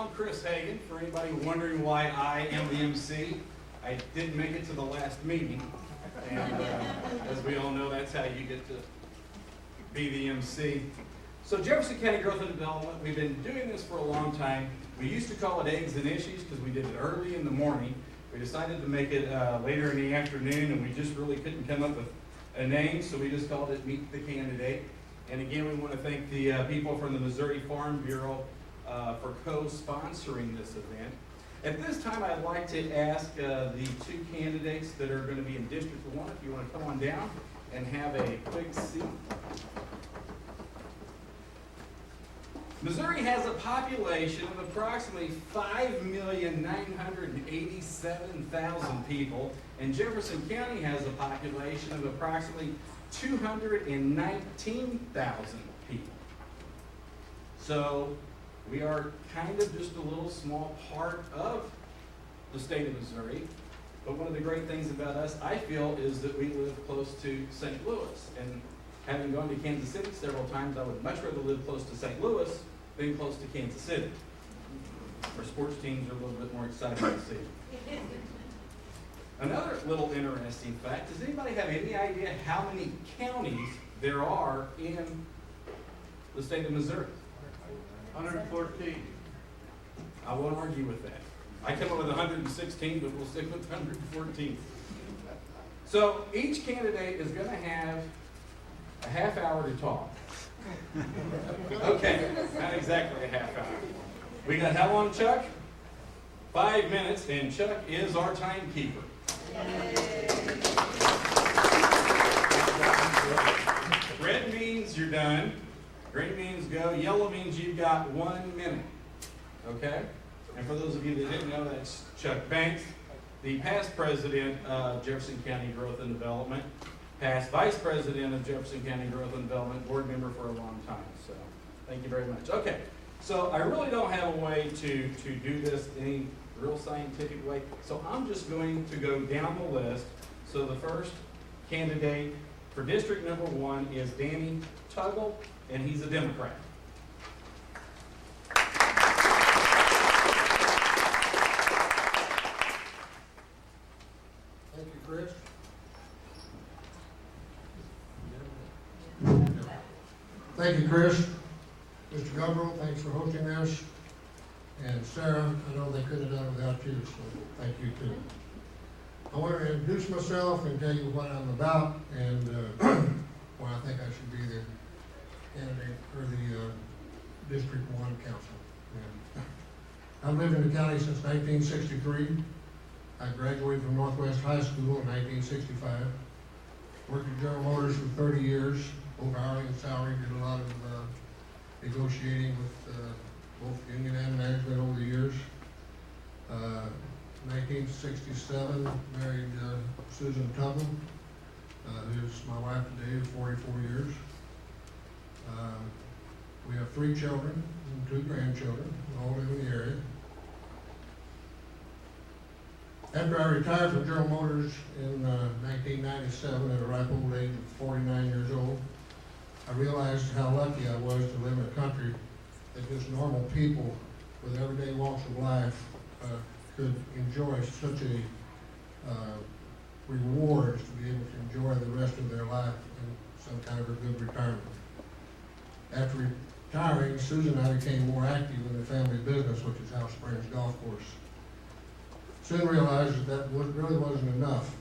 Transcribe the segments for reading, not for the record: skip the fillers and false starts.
I'm Chris Hagan. For anybody wondering why I am the MC, I didn't make it to the last meeting. And as we all know, that's how you get to be the MC. So Jefferson County Growth and Development, we've been doing this for a long time. We used to call it Eggs and Issues because we did it early in the morning. We decided to make it later in the afternoon, and we just really couldn't come up with a name, so we just called it Meet the Candidate. And again, we want to thank the people from the Missouri Farm Bureau for co-sponsoring this event. At this time, I'd like to ask the two candidates that are going to be in District 1, if you want to come on down and have a quick seat. Missouri has a population of approximately 5,987,000 people, and Jefferson County has a population of approximately 219,000 people. So we are kind of just a little small part of the state of Missouri, but one of the great things about us, I feel, is that we live close to St. Louis. And having gone to Kansas City several times, I would much rather live close to St. Louis than close to Kansas City. Our sports teams are a little bit more exciting to see. Another little interesting fact, does anybody have any idea how many counties there are in the state of Missouri? 114. I won't argue with that. I come up with 116, but we'll stick with 114. So each candidate is going to have a half hour to talk. Okay, not exactly a half hour. We got how long, Chuck? 5 minutes, and Chuck is our timekeeper. Red means you're done. Green means go. Yellow means you've got 1 minute. Okay? And for those of you that didn't know, that's Chuck Banks, the past president of Jefferson County Growth and Development, past vice president of Jefferson County Growth and Development, board member for a long time. So thank you very much. Okay, so I really don't have a way to do this any real scientific way. So I'm just going to go down the list. So the first candidate for District Number 1 is Danny Tuggle, and he's a Democrat. Thank you, Chris. Thank you, Chris. Mr. Gumbrell, thanks for hosting this. And Sarah, I know they couldn't have done it without you, so thank you too. I want to introduce myself and tell you what I'm about and why I think I should be the candidate for the District 1 Council. And I've lived in the county since 1963. I graduated from Northwest High School in 1965. Worked at General Motors for 30 years, both hourly and salary. Did a lot of negotiating with both union and management over the years. 1967, married Susan Tubman, who's my wife today of 44 years. We have 3 children and 2 grandchildren, all live in the area. After I retired from General Motors in 1997 at a ripe old age of 49 years old, I realized how lucky I was to live in a country that just normal people with everyday walks of life could enjoy such a reward to be able to enjoy the rest of their life in some kind of a good retirement. After retiring, Susan and I became more active in the family business, which is House Springs Golf Course. Soon realized that really wasn't enough.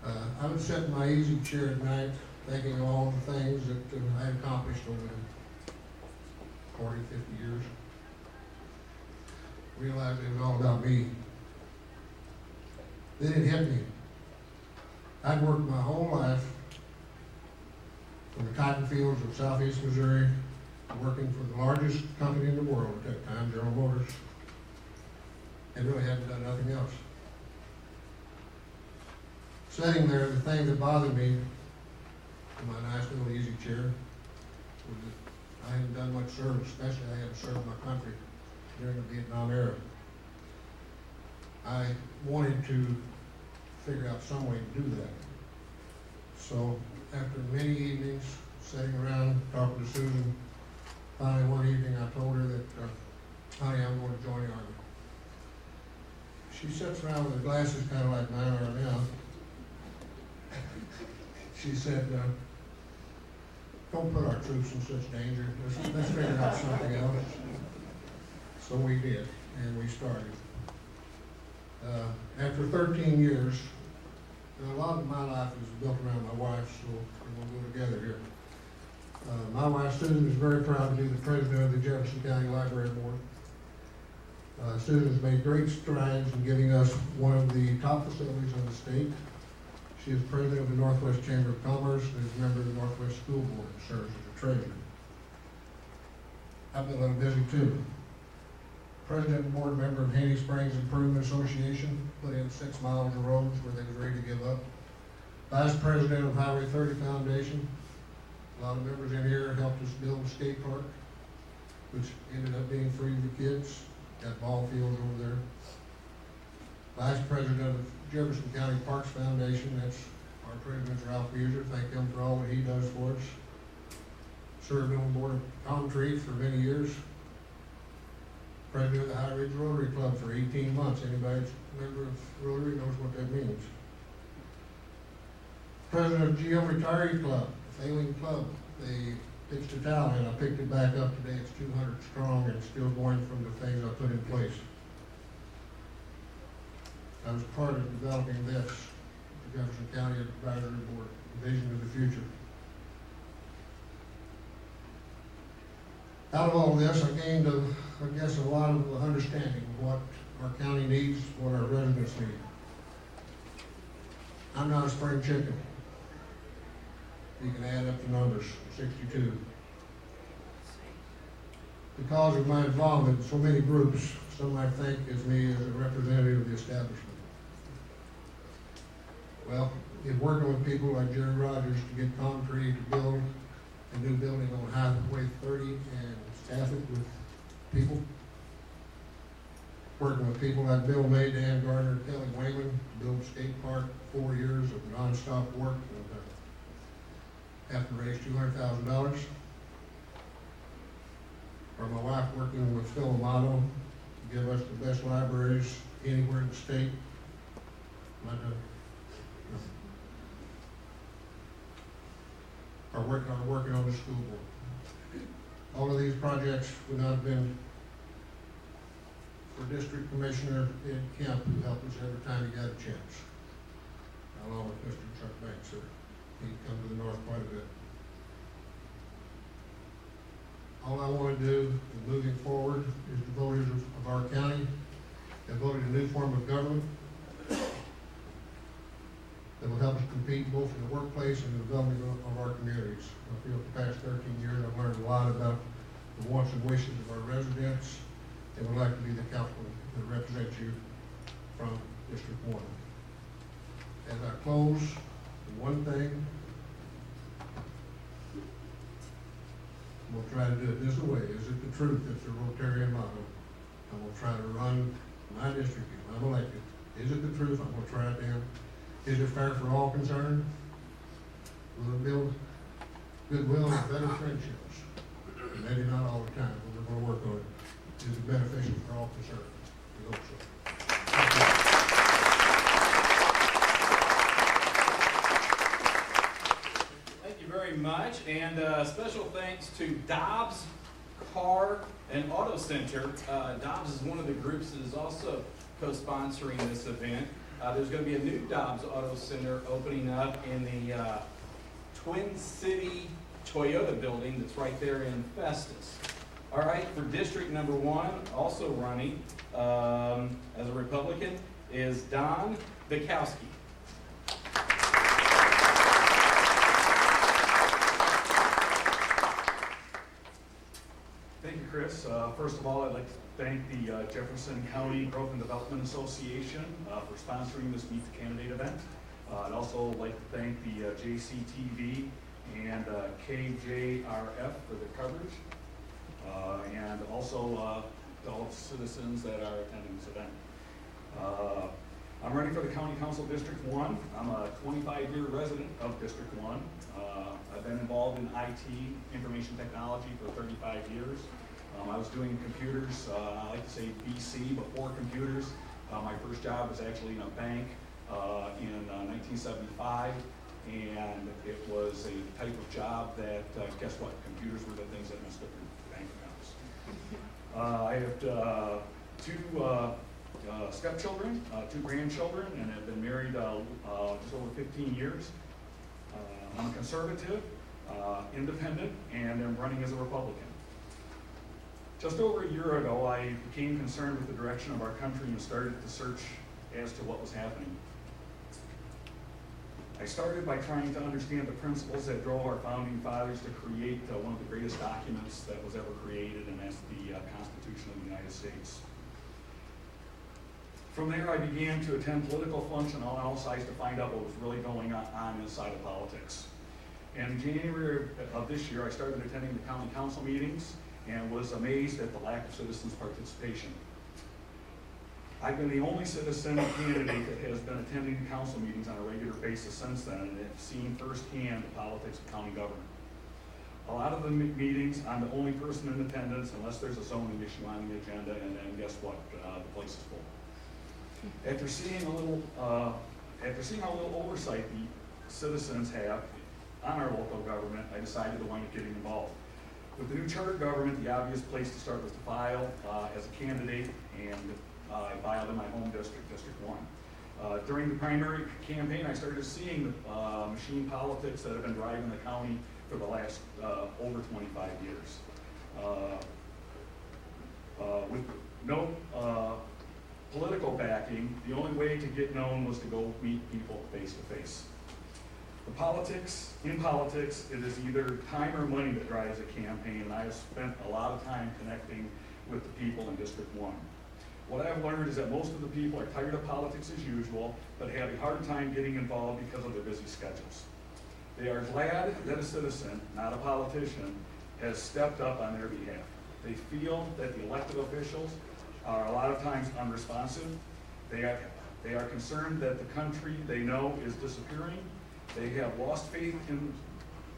I would sit in my easy chair at night thinking of all the things that I had accomplished over 40, 50 years. Realized it was all about me. Then it hit me. I'd worked my whole life in the cotton fields of southeast Missouri, working for the largest company in the world at that time, General Motors, and really hadn't done nothing else. Sitting there, the thing that bothered me in my nice little easy chair was that I hadn't done much service, especially I had to serve my country during the Vietnam era. I wanted to figure out some way to do that. So after many evenings sitting around talking to Susan, finally one evening I told her that honey, I'm going to join the Army. She sits around with her glasses kind of like mine are now. She said, don't put our troops in such danger. Let's figure out something else. So we did, and we started. After 13 years, and a lot of my life is built around my wife, so we'll go together here. My wife, Susan, is very proud to be the president of the Jefferson County Library Board. Susan's made great strides in giving us one of the top facilities in the state. She is president of the Northwest Chamber of Commerce and is a member of the Northwest School Board and serves as a treasurer. I've been a little busy too. President and board member of Haney Springs Improvement Association, put in 6 miles of roads where they was ready to give up. Vice president of Highway 30 Foundation. A lot of members in here helped us build a skate park, which ended up being free to the kids. Got ball fields over there. Vice president of Jefferson County Parks Foundation, that's our president Ralph Buser. Thank him for all that he does for us. Served on the board of Palm Tree for many years. President of the High Ridge Rotary Club for 18 months. Anybody that's a member of Rotary knows what that means. President of GM Retiree Club, a failing club. They pitched a towel in. I picked it back up today. It's 200 strong and still going from the things I put in place. I was part of developing this, the Jefferson County Advisory Board, Vision of the Future. Out of all this, I gained, I guess, a lot of understanding of what our county needs, what our residents need. I'm not a spring chicken. You can add up the numbers, 62. Because of my involvement in so many groups, some might think of me as a representative of the establishment. Well, in working with people like Jerry Rogers to get concrete to build a new building on Highway 30 and staff it with people. Working with people like Bill May, Dan Gardner, Kelly Wayman to build a skate park, 4 years of nonstop work. Have to raise $200,000. Or my wife working with Phil Amato to give us the best libraries anywhere in the state. Are working on the school board. All of these projects would not have been for District Commissioner Ed Kemp, who helped us every time he got a chance. Along with Mr. Chuck Banks, sir. He'd come to the north quite a bit. All I want to do in moving forward is the voters of our county have voted a new form of government that will help us compete both in the workplace and the development of our communities. I feel the past 13 years I've learned a lot about the wants and wishes of our residents and would like to be the councilman that represents you from District 1. As I close, one thing, we'll try to do it this way. Is it the truth? It's a Rotarian motto. I'm going to try to run my district if I'm elected. Is it the truth? I'm going to try it down. Is it fair for all concerned? Will it build goodwill and better friendships? Maybe not all the time, but we're going to work on it. Is it beneficial for all concerned? We hope so. Thank you very much, and special thanks to Dobbs Car and Auto Center. Dobbs is one of the groups that is also co-sponsoring this event. There's going to be a new Dobbs Auto Center opening up in the Twin City Toyota building that's right there in Festus. All right, for District Number 1, also running as a Republican, is Don Bukowski. Thank you, Chris. First of all, I'd like to thank the Jefferson County Growth and Development Association for sponsoring this Meet the Candidate event. I'd also like to thank the JCTV and KJRF for the coverage, and also to all the citizens that are attending this event. I'm running for the County Council District 1. I'm a 25-year resident of District 1. I've been involved in IT, information technology, for 35 years. I was doing computers, I like to say BC, before computers. My first job was actually in a bank in 1975, and it was a type of job that, guess what, computers were the things that messed up your bank accounts. I have two stepchildren, two grandchildren, and have been married just over 15 years. I'm a conservative, independent, and I'm running as a Republican. Just over a year ago, I became concerned with the direction of our country and started to search as to what was happening. I started by trying to understand the principles that drove our founding fathers to create one of the greatest documents that was ever created, and that's the Constitution of the United States. From there, I began to attend political functions on all sides to find out what was really going on inside of politics. And in January of this year, I started attending the county council meetings and was amazed at the lack of citizens' participation. I've been the only citizen candidate that has been attending council meetings on a regular basis since then, and have seen firsthand the politics of county government. A lot of the meetings, I'm the only person in attendance unless there's a zoning issue on the agenda, and then guess what? The place is full. After seeing how little oversight the citizens have on our local government, I decided to wind up getting involved. With the new charter government, the obvious place to start was to file as a candidate, and I filed in my home district, District 1. During the primary campaign, I started seeing the machine politics that have been driving the county for the last over 25 years. With no political backing, the only way to get known was to go meet people face to face. In politics, it is either time or money that drives a campaign, and I have spent a lot of time connecting with the people in District 1. What I've learned is that most of the people are tired of politics as usual, but have a hard time getting involved because of their busy schedules. They are glad that a citizen, not a politician, has stepped up on their behalf. They feel that the elected officials are a lot of times unresponsive. They are concerned that the country they know is disappearing. They have lost faith in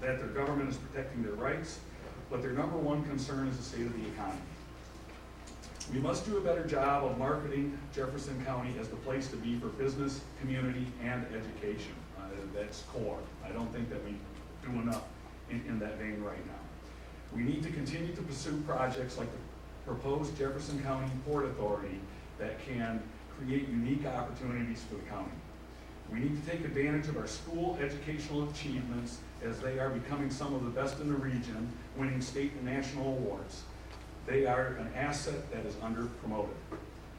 that their government is protecting their rights, but their number one concern is the state of the economy. We must do a better job of marketing Jefferson County as the place to be for business, community, and education. That's core. I don't think that we do enough in that vein right now. We need to continue to pursue projects like the proposed Jefferson County Port Authority that can create unique opportunities for the county. We need to take advantage of our school educational achievements as they are becoming some of the best in the region, winning state and national awards. They are an asset that is under-promoted.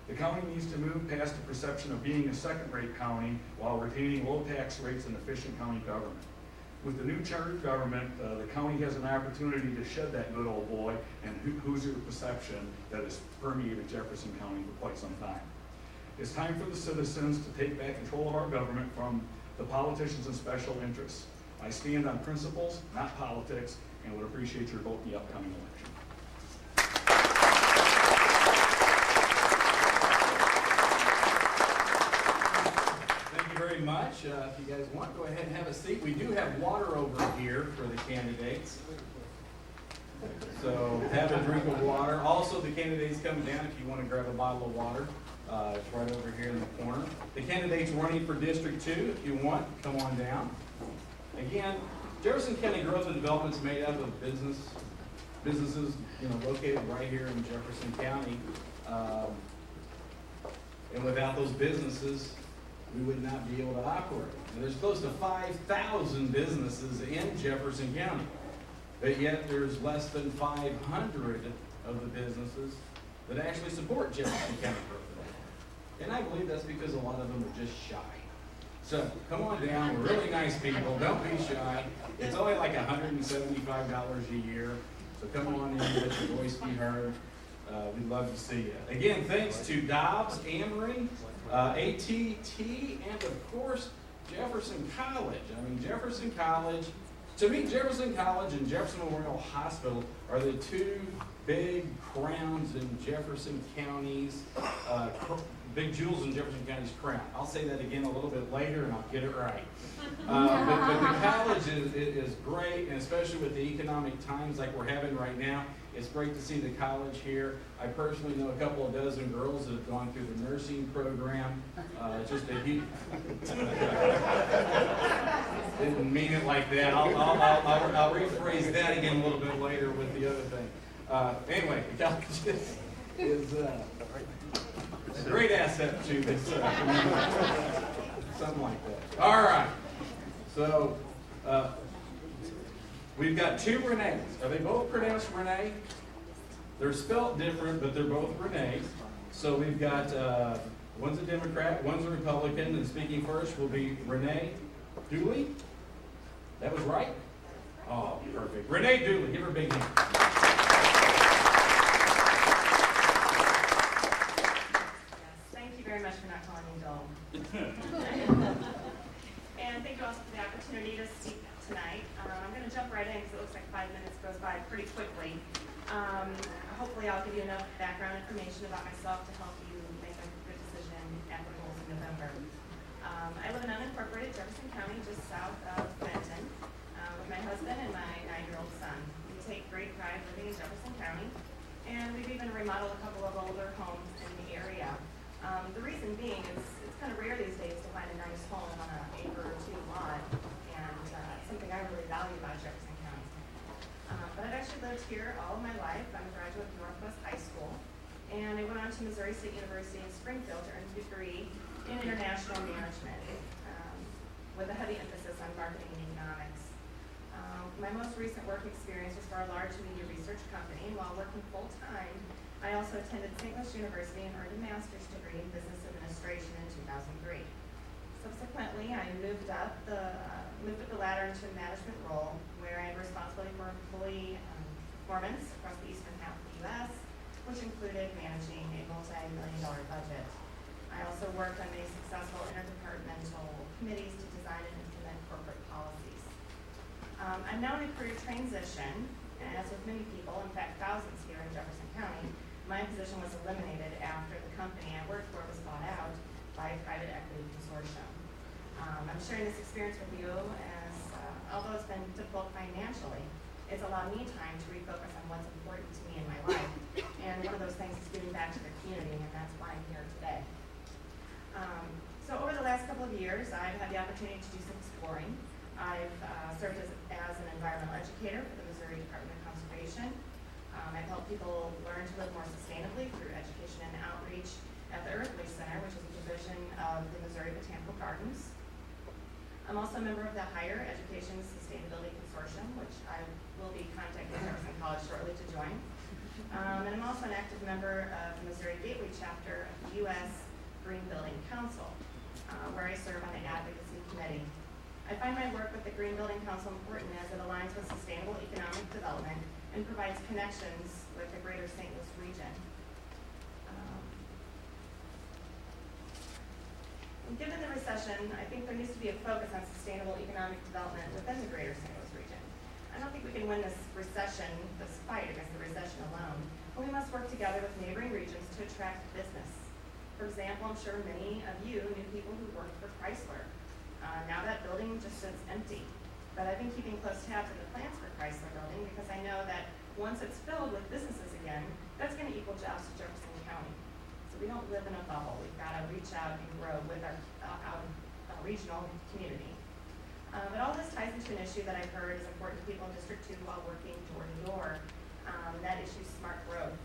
The county needs to move past the perception of being a second-rate county while retaining low tax rates and efficient county government. With the new charter government, the county has an opportunity to shed that good old boy and Hoosier perception that has permeated Jefferson County for quite some time. It's time for the citizens to take back control of our government from the politicians and special interests. I stand on principles, not politics, and would appreciate your vote in the upcoming election. Thank you very much. If you guys want, go ahead and have a seat. We do have water over here for the candidates. So have a drink of water. Also, the candidates coming down if you want to grab a bottle of water. It's right over here in the corner. The candidates running for District 2, if you want, come on down. Again, Jefferson County Growth and Development is made up of businesses, located right here in Jefferson County. And without those businesses, we would not be able to operate. And there's close to 5,000 businesses in Jefferson County, but yet there's less than 500 of the businesses that actually support Jefferson County Growth. And I believe that's because a lot of them are just shy. So come on down, we're really nice people, don't be shy. It's only like $175 a year, so come on in, let your voice be heard. We'd love to see you. Again, thanks to Dobbs, Amory, ATT, and of course, Jefferson College. I mean, Jefferson College, to me, Jefferson College and Jefferson Memorial Hospital are the two big crowns in Jefferson County's, big jewels in Jefferson County's crown. I'll say that again a little bit later and I'll get it right. But the college is great, and especially with the economic times like we're having right now, it's great to see the college here. I personally know a couple of dozen girls that have gone through the nursing program. Just a huge, didn't mean it like that. I'll rephrase that again a little bit later with the other thing. Anyway, the college is a great asset to this community. Something like that. All right. So we've got two Renees. Are they both pronounced Renee? They're spelled different, but they're both Renees. So we've got one's a Democrat, one's a Republican, and speaking first will be Renee Dooley. That was right? Oh, perfect. Renee Dooley, give her a big hand. Thank you very much for not calling me dull. And thank you also for the opportunity to speak tonight. I'm going to jump right in because it looks like 5 minutes goes by pretty quickly. Hopefully I'll give you enough background information about myself to help you make a good decision at the polls in November. I live in unincorporated Jefferson County, just south of Clinton, with my husband and my 9-year-old son. We take great pride living in Jefferson County, and we've even remodeled a couple of older homes in the area. The reason being is it's kind of rare these days to find a nice home on an acre or two lot, and something I really value about Jefferson County. But I've actually lived here all of my life. I'm a graduate of Northwest High School, and I went on to Missouri State University in Springfield to earn a degree in international management, with a heavy emphasis on marketing and economics. My most recent work experience was for a large media research company, and while working full-time, I also attended St. Louis University and earned a master's degree in business administration in 2003. Subsequently, I moved up the ladder into a management role where I had responsibility for employee performance across the eastern half of the U.S., which included managing a multi-million-dollar budget. I also worked on many successful interdepartmental committees to design and implement corporate policies. I'm now in a career transition, and as with many people, in fact thousands here in Jefferson County, my position was eliminated after the company I worked for was bought out by a private equity consortium. I'm sharing this experience with you as, although it's been difficult financially, it's allowed me time to refocus on what's important to me in my life. And one of those things is giving back to the community, and that's why I'm here today. So over the last couple of years, I've had the opportunity to do some exploring. I've served as an environmental educator for the Missouri Department of Conservation. I've helped people learn to live more sustainably through education and outreach at the Earthly Center, which is a division of the Missouri Botanical Gardens. I'm also a member of the Higher Education Sustainability Consortium, which I will be contacting Jefferson College shortly to join. And I'm also an active member of the Missouri Gateway chapter of the U.S. Green Building Council, where I serve on the advocacy committee. I find my work with the Green Building Council important as it aligns with sustainable economic development and provides connections with the greater St. Louis region. Given the recession, I think there needs to be a focus on sustainable economic development within the greater St. Louis region. I don't think we can win this recession, this fight against the recession alone, but we must work together with neighboring regions to attract business. For example, I'm sure many of you knew people who worked for Chrysler. Now that building just sits empty, but I've been keeping close tabs on the plans for Chrysler building because I know that once it's filled with businesses again, that's going to equal jobs to Jefferson County. So we don't live in a bubble. We've got to reach out and grow with our regional community. But all this ties into an issue that I've heard is important to people in District 2 while working door to door. That issue is smart growth.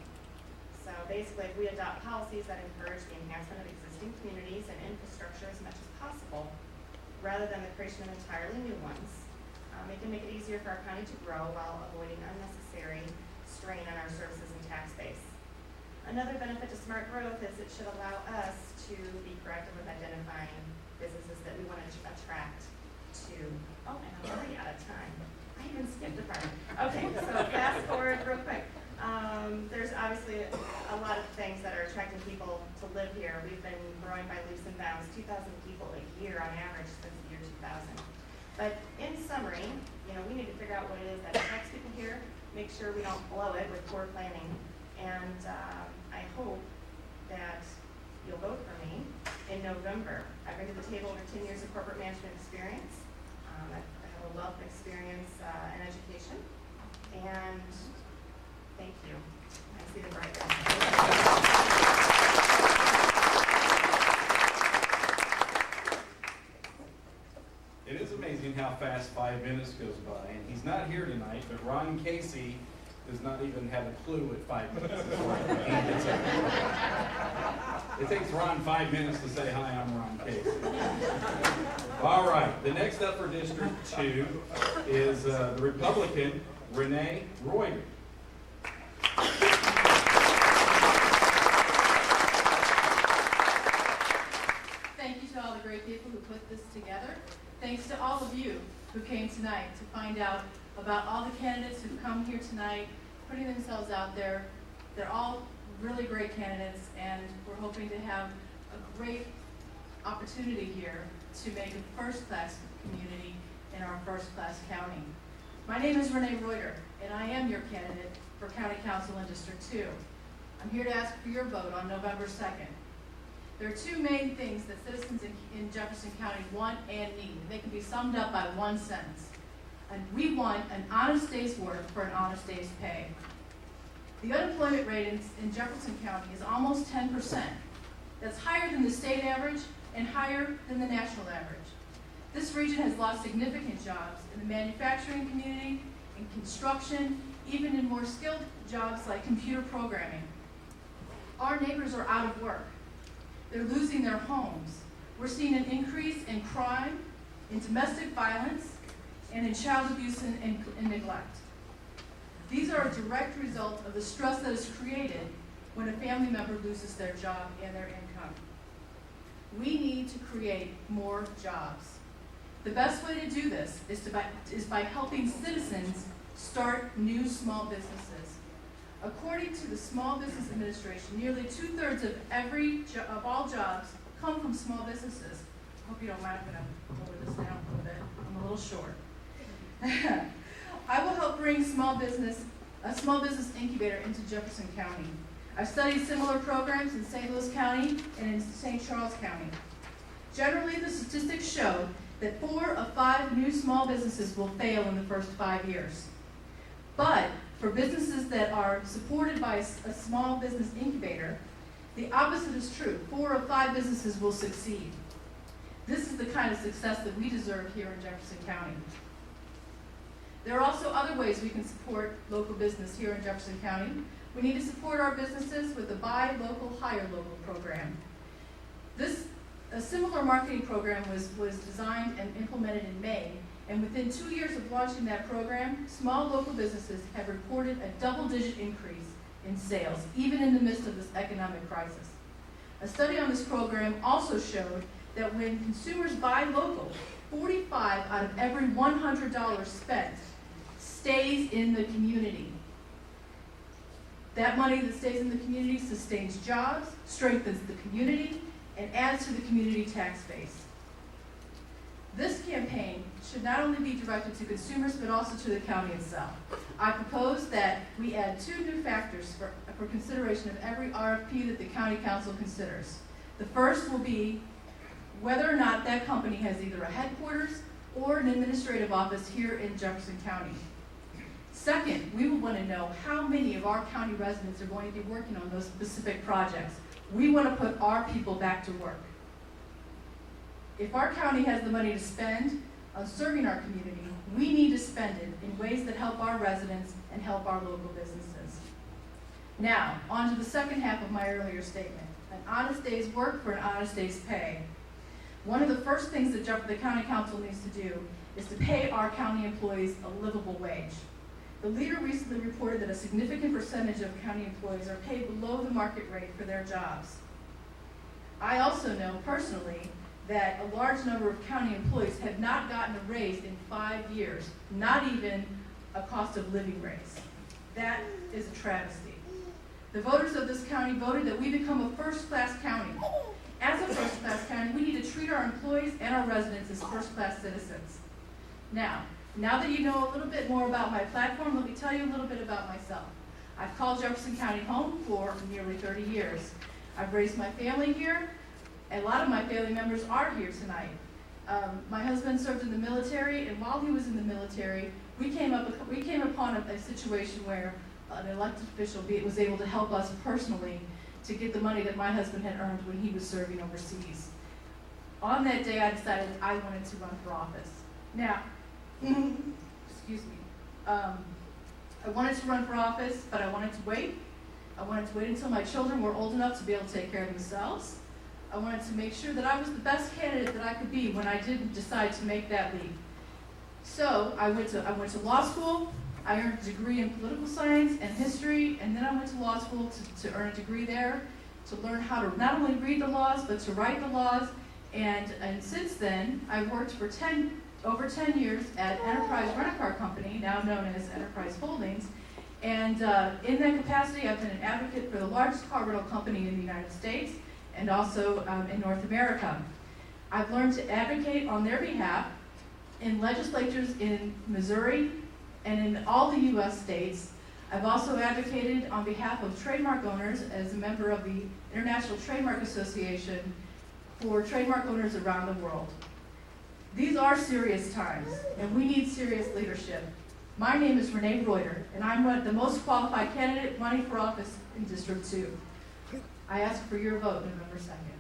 So basically, if we adopt policies that encourage the enhancement of existing communities and infrastructure as much as possible, rather than the creation of entirely new ones, it can make it easier for our county to grow while avoiding unnecessary strain on our services and tax base. Another benefit to smart growth is it should allow us to be proactive with identifying businesses that we want to attract to. Oh, and I'm already out of time. I even skipped a part. Okay, so fast forward real quick. There's obviously a lot of things that are attracting people to live here. We've been growing by leaps and bounds, 2,000 people a year on average since the year 2000. But in summary, we need to figure out what it is that attracts people here. make sure we don't blow it with poor planning. And I hope that you'll vote for me in November. I bring to the table over 10 years of corporate management experience. I have a wealth of experience in education. And thank you. I see the bright light. It is amazing how fast 5 minutes goes by, and he's not here tonight, but Ron Casey does not even have a clue what 5 minutes is like. It takes Ron 5 minutes to say, hi, I'm Ron Casey. All right, the next up for District 2 is the Republican Renee Reuter. Thank you to all the great people who put this together. Thanks to all of you who came tonight to find out about all the candidates who've come here tonight, putting themselves out there. They're all really great candidates, and we're hoping to have a great opportunity here to make a first-class community in our first-class county. My name is Renee Reuter, and I am your candidate for County Council in District 2. I'm here to ask for your vote on November 2nd. There are two main things that citizens in Jefferson County want and need. They can be summed up by one sentence. And we want an honest day's work for an honest day's pay. The unemployment rate in Jefferson County is almost 10%. That's higher than the state average and higher than the national average. This region has lost significant jobs in the manufacturing community, in construction, even in more skilled jobs like computer programming. Our neighbors are out of work. They're losing their homes. We're seeing an increase in crime, in domestic violence, and in child abuse and neglect. These are a direct result of the stress that is created when a family member loses their job and their income. We need to create more jobs. The best way to do this is by helping citizens start new small businesses. According to the Small Business Administration, nearly 2/3 of all jobs come from small businesses. I hope you don't mind, I'm going to lower this down a little bit. I'm a little short. I will help bring a small business incubator into Jefferson County. I've studied similar programs in St. Louis County and in St. Charles County. Generally, the statistics show that 4 of 5 new small businesses will fail in the first 5 years. But for businesses that are supported by a small business incubator, the opposite is true. 4 of 5 businesses will succeed. This is the kind of success that we deserve here in Jefferson County. There are also other ways we can support local business here in Jefferson County. We need to support our businesses with the Buy Local, Hire Local program. A similar marketing program was designed and implemented in May, and within 2 years of launching that program, small local businesses have reported a double-digit increase in sales, even in the midst of this economic crisis. A study on this program also showed that when consumers buy local, 45 out of every $100 spent stays in the community. That money that stays in the community sustains jobs, strengthens the community, and adds to the community tax base. This campaign should not only be directed to consumers, but also to the county itself. I propose that we add 2 new factors for consideration of every RFP that the county council considers. The first will be whether or not that company has either a headquarters or an administrative office here in Jefferson County. Second, we will want to know how many of our county residents are going to be working on those specific projects. We want to put our people back to work. If our county has the money to spend on serving our community, we need to spend it in ways that help our residents and help our local businesses. Now, on to the second half of my earlier statement, an honest day's work for an honest day's pay. One of the first things that the county council needs to do is to pay our county employees a livable wage. The leader recently reported that a significant percentage of county employees are paid below the market rate for their jobs. I also know personally that a large number of county employees have not gotten a raise in 5 years, not even a cost of living raise. That is a travesty. The voters of this county voted that we become a first-class county. As a first-class county, we need to treat our employees and our residents as first-class citizens. Now, Now that you know a little bit more about my platform, let me tell you a little bit about myself. I've called Jefferson County home for nearly 30 years. I've raised my family here. A lot of my family members are here tonight. My husband served in the military, and while he was in the military, we came upon a situation where an elected official was able to help us personally to get the money that my husband had earned when he was serving overseas. On that day, I decided I wanted to run for office. Now, excuse me, I wanted to run for office, but I wanted to wait. I wanted to wait until my children were old enough to be able to take care of themselves. I wanted to make sure that I was the best candidate that I could be when I did decide to make that leap. So I went to law school. I earned a degree in political science and history, and then I went to law school to earn a degree there, to learn how to not only read the laws, but to write the laws. And since then, I've worked for over 10 years at Enterprise Rent-A-Car Company, now known as Enterprise Holdings. And in that capacity, I've been an advocate for the largest car rental company in the United States and also in North America. I've learned to advocate on their behalf in legislatures in Missouri and in all the U.S. states. I've also advocated on behalf of trademark owners as a member of the International Trademark Association for trademark owners around the world. These are serious times, and we need serious leadership. My name is Renee Reuter, and I'm the most qualified candidate running for office in District 2. I ask for your vote November 2nd.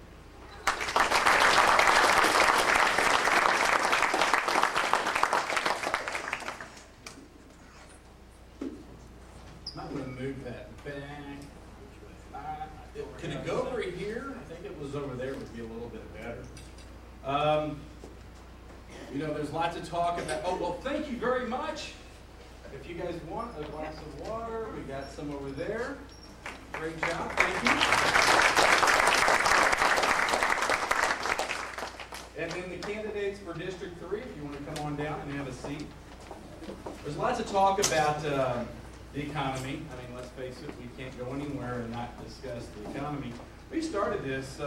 I'm gonna move that back. Can it go over here? I think it was over there would be a little bit better. You know, there's lots of talk about, oh, well, thank you very much. If you guys want a glass of water, we got some over there. Great job, thank you. And then the candidates for District 3, if you want to come on down and have a seat. There's lots of talk about the economy. I mean, let's face it, we can't go anywhere and not discuss the economy. We started this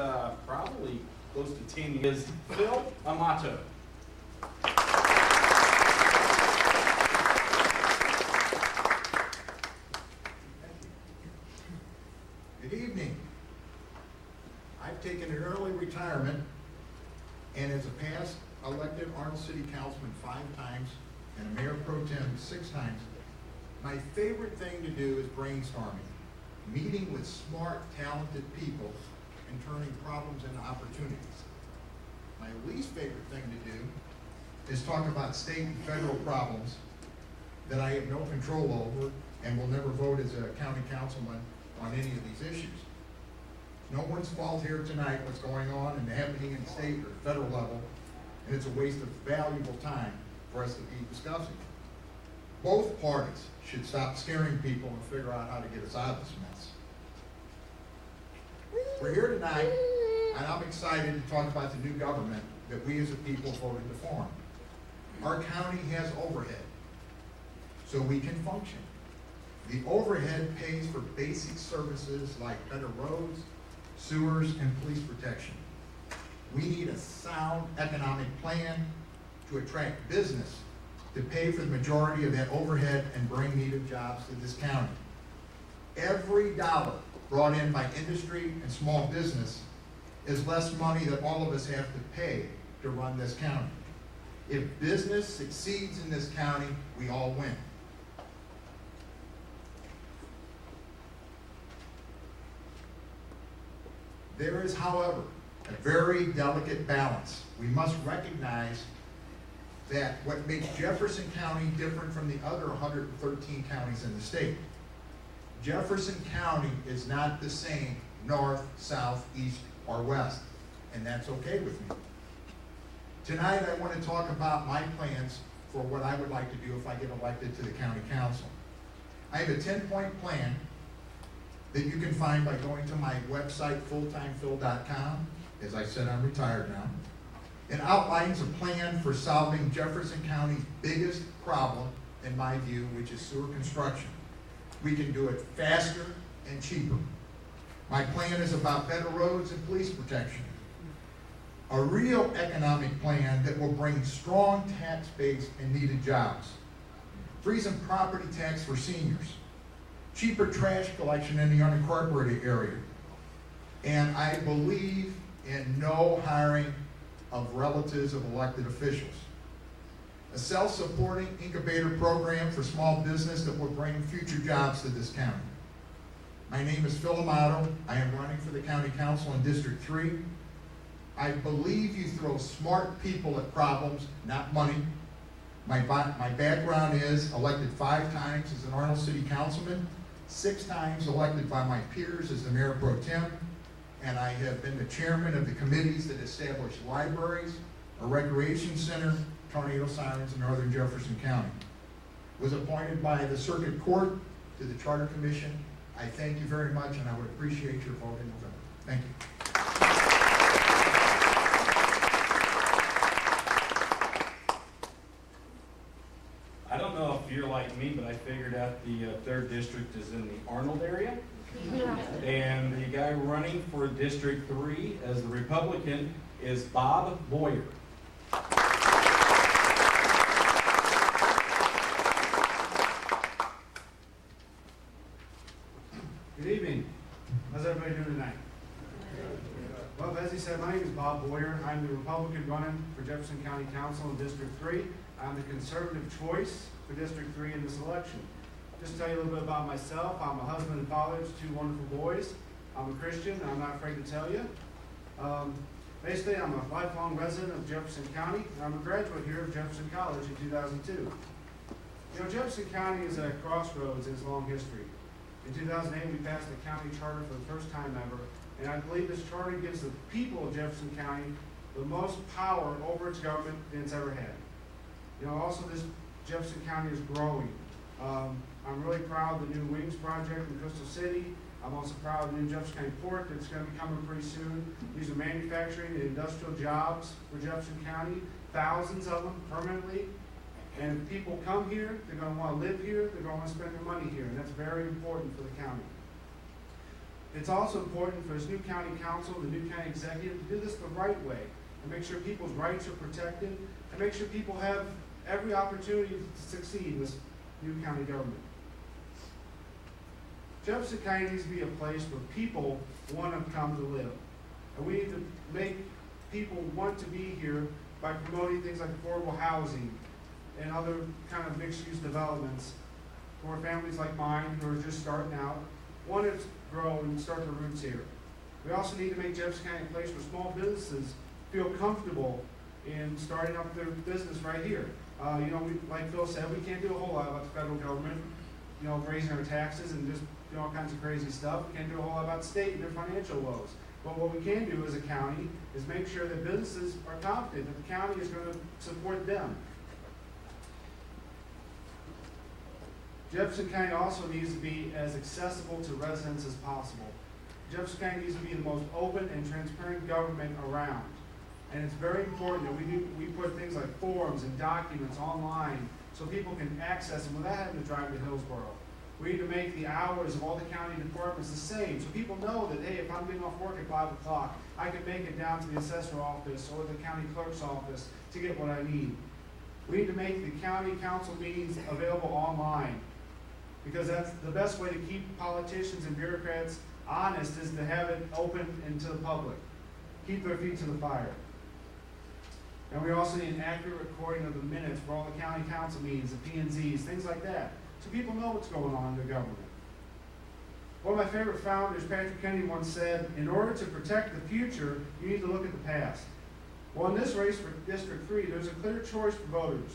probably close to 10 years. Phil Amato. Good evening. I've taken an early retirement and as a past elected Arnold City Councilman 5 times and a Mayor Pro Tem 6 times, my favorite thing to do is brainstorming, meeting with smart, talented people and turning problems into opportunities. My least favorite thing to do is talk about state and federal problems that I have no control over and will never vote as a county councilman on any of these issues. No one's fault here tonight what's going on and happening in state or federal level, and it's a waste of valuable time for us to be discussing. Both parties should stop scaring people and figure out how to get us out of this mess. We're here tonight, and I'm excited to talk about the new government that we as a people voted to form. Our county has overhead, so we can function. The overhead pays for basic services like better roads, sewers, and police protection. We need a sound economic plan to attract business to pay for the majority of that overhead and bring needed jobs to this county. Every dollar brought in by industry and small business is less money that all of us have to pay to run this county. If business succeeds in this county, we all win. There is, however, a very delicate balance. We must recognize that what makes Jefferson County different from the other 113 counties in the state. Jefferson County is not the same north, south, east, or west, and that's okay with me. Tonight I want to talk about my plans for what I would like to do if I get elected to the county council. I have a 10-point plan that you can find by going to my website, fulltimephil.com. As I said, I'm retired now. It outlines a plan for solving Jefferson County's biggest problem, in my view, which is sewer construction. We can do it faster and cheaper. My plan is about better roads and police protection. a real economic plan that will bring strong tax base and needed jobs, freezing property tax for seniors, cheaper trash collection in the unincorporated area, and I believe in no hiring of relatives of elected officials. A self-supporting incubator program for small business that will bring future jobs to this county. My name is Phil Amato. I am running for the county council in District 3. I believe you throw smart people at problems, not money. My background is elected 5 times as an Arnold City Councilman, 6 times elected by my peers as the Mayor Pro Tem, and I have been the chairman of the committees that establish libraries, a recreation center, tornado sirens in northern Jefferson County. Was appointed by the Circuit Court to the Charter Commission. I thank you very much, and I would appreciate your vote in November. Thank you. I don't know if you're like me, but I figured out the 3rd district is in the Arnold area. And the guy running for District 3 as the Republican is Bob Boyer. Good evening. How's everybody doing tonight? Well, as he said, my name is Bob Boyer. I'm the Republican running for Jefferson County Council in District 3. I'm the conservative choice for District 3 in this election. Just to tell you a little bit about myself, I'm a husband and father to 2 wonderful boys. I'm a Christian, and I'm not afraid to tell you. Basically, I'm a lifelong resident of Jefferson County, and I'm a graduate here of Jefferson College in 2002. You know, Jefferson County is at a crossroads in its long history. In 2008, we passed the county charter for the first time ever, and I believe this charter gives the people of Jefferson County the most power over its government than it's ever had. You know, also this Jefferson County is growing. I'm really proud of the new Wings project in Crystal City. I'm also proud of the new Jefferson County Port that's going to be coming pretty soon. These are manufacturing and industrial jobs for Jefferson County, thousands of them permanently. And if people come here, they're going to want to live here, they're going to want to spend their money here, and that's very important for the county. It's also important for this new county council, the new county executive, to do this the right way, and make sure people's rights are protected, and make sure people have every opportunity to succeed in this new county government. Jefferson County needs to be a place where people want to come to live. And we need to make people want to be here by promoting things like affordable housing and other kind of mixed-use developments for families like mine who are just starting out, want to grow and start their roots here. We also need to make Jefferson County a place where small businesses feel comfortable in starting up their business right here. You know, like Phil said, we can't do a whole lot about the federal government, you know, raising our taxes and just doing all kinds of crazy stuff. We can't do a whole lot about the state and their financial woes. But what we can do as a county is make sure that businesses are confident that the county is going to support them. Jefferson County also needs to be as accessible to residents as possible. Jefferson County needs to be the most open and transparent government around. And it's very important that we put things like forms and documents online so people can access them without having to drive to Hillsborough. We need to make the hours of all the county departments the same so people know that, hey, if I'm getting off work at 5 o'clock, I can make it down to the assessor office or the county clerk's office to get what I need. We need to make the county council meetings available online, because that's the best way to keep politicians and bureaucrats honest, is to have it open and to the public. Keep their feet to the fire. And we also need an accurate recording of the minutes for all the county council meetings, the P&Zs, things like that, so people know what's going on in their government. One of my favorite founders, Patrick Kennedy, once said, in order to protect the future, you need to look at the past. Well, in this race for District 3, there's a clear choice for voters.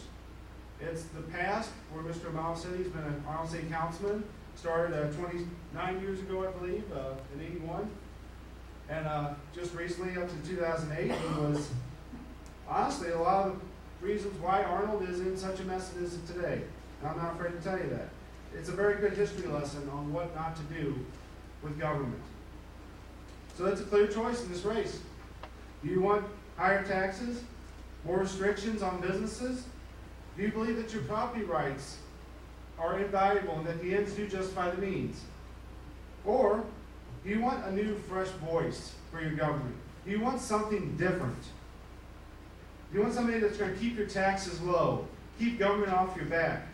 It's the past, where Mr. Amato said he's been an Arnold City councilman, started 29 years ago, I believe, in 81. And just recently, up to 2008, he was honestly a lot of the reasons why Arnold is in such a mess it is today. And I'm not afraid to tell you that. It's a very good history lesson on what not to do with government. So that's a clear choice in this race. Do you want higher taxes, more restrictions on businesses? Do you believe that your property rights are invaluable and that the ends do justify the means? Or do you want a new, fresh voice for your government? Do you want something different? You want somebody that's going to keep your taxes low, keep government off your back,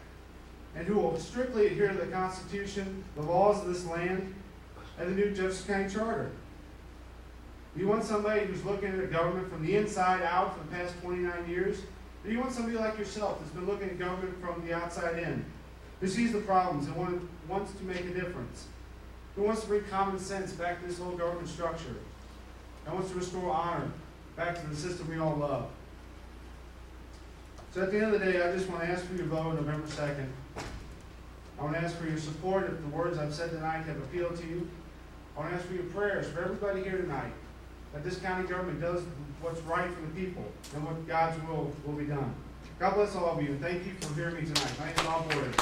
and who will strictly adhere to the Constitution, the laws of this land, and the new Jefferson County Charter. You want somebody who's looking at the government from the inside out for the past 29 years? Or you want somebody like yourself that's been looking at government from the outside in, who sees the problems and wants to make a difference, who wants to bring common sense back to this whole government structure, and wants to restore honor back to the system we all love? So at the end of the day, I just want to ask for your vote on November 2nd. I want to ask for your support if the words I've said tonight have appealed to you. I want to ask for your prayers for everybody here tonight, that this county government does what's right for the people and what God's will be done. God bless all of you, and thank you for hearing me tonight. My name is Bob Boyer.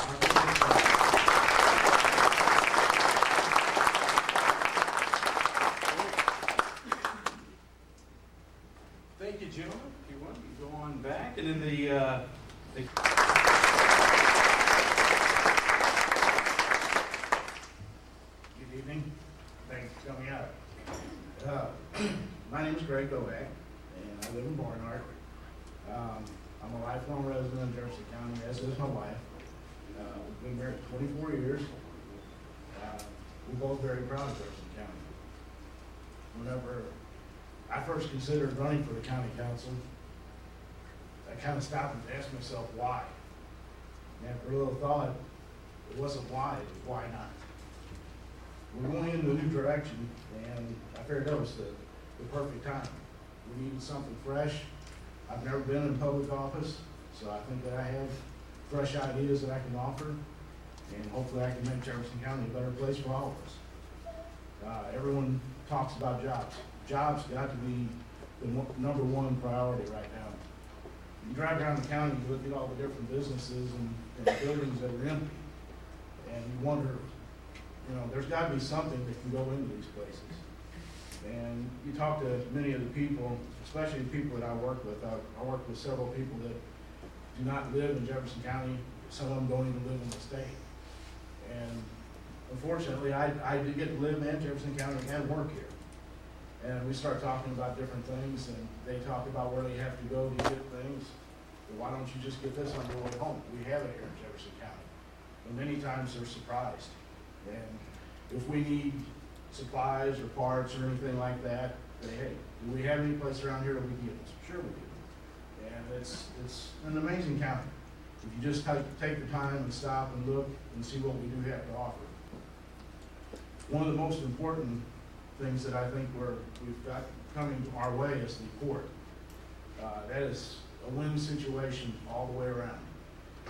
Thank you, gentlemen. If you want, you go on back, and then the Good evening. Thanks for coming out. My name is Greg Novak, and I live in Barnhart. I'm a lifelong resident of Jefferson County, as is my wife. We've been married 24 years. We're both very proud of Jefferson County. Whenever I first considered running for the county council, I kind of stopped and asked myself why. And after a little thought, it wasn't why, it was why not. We're going into a new direction, and I figured that was the perfect time. We needed something fresh. I've never been in public office, so I think that I have fresh ideas that I can offer, and hopefully I can make Jefferson County a better place for all of us. Everyone talks about jobs. Jobs got to be the number one priority right now. You drive around the county, you look at all the different businesses and buildings that are empty, and you wonder, you know, there's got to be something that can go into these places. And you talk to many of the people, especially the people that I work with. I work with several people that do not live in Jefferson County. Some of them don't even live in the state. And unfortunately, I did get to live in Jefferson County and work here. And we start talking about different things, and they talk about where they have to go to get things. Well, why don't you just get this on your way home? We have it here in Jefferson County. And many times they're surprised. And if we need supplies or parts or anything like that, say, hey, do we have any place around here that we can get this? Sure we do. And it's an amazing county. If you just take the time and stop and look and see what we do have to offer. One of the most important things that I think we've got coming our way is the port. That is a win situation all the way around.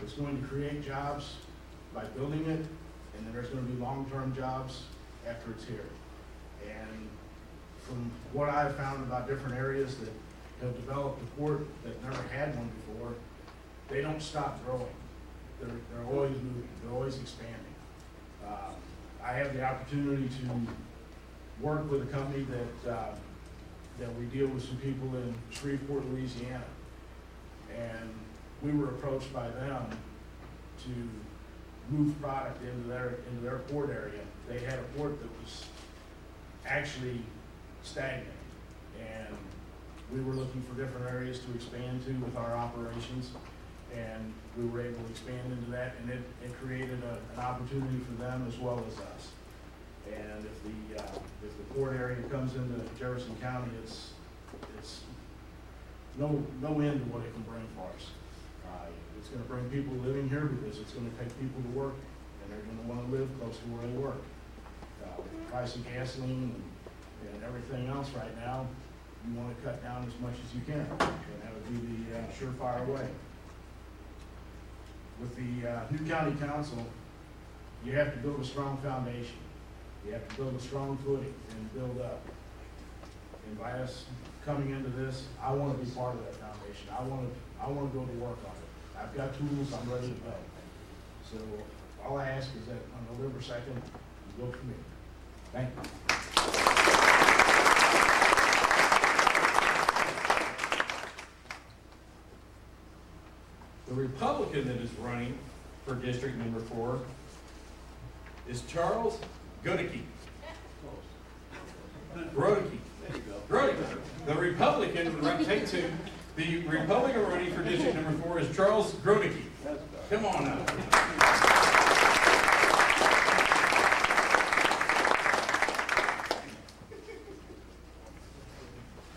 It's going to create jobs by building it, and then there's going to be long-term jobs after it's here. And from what I've found about different areas that have developed a port that never had one before, they don't stop growing. They're always moving, they're always expanding. I have the opportunity to work with a company that we deal with some people in Shreveport, Louisiana. And we were approached by them to move product into their port area. They had a port that was actually stagnant, and we were looking for different areas to expand to with our operations, and we were able to expand into that, and it created an opportunity for them as well as us. And if the port area comes into Jefferson County, it's no end to what it can bring for us. It's going to bring people living here because it's going to take people to work, and they're going to want to live close to where they work. With the price of gasoline and everything else right now, you want to cut down as much as you can, and that would be the surefire way. With the new county council, you have to build a strong foundation. You have to build a strong footing and build up. And by us coming into this, I want to be part of that foundation. I want to go to work on it. I've got tools, I'm ready to go. So all I ask is that on November 2nd, you vote for me. Thank you. The Republican that is running for District Number 4 is Charles Godeke. Grodeke. The Republican, take two, The Republican running for district number 4 is Charles Grodicke. Come on up.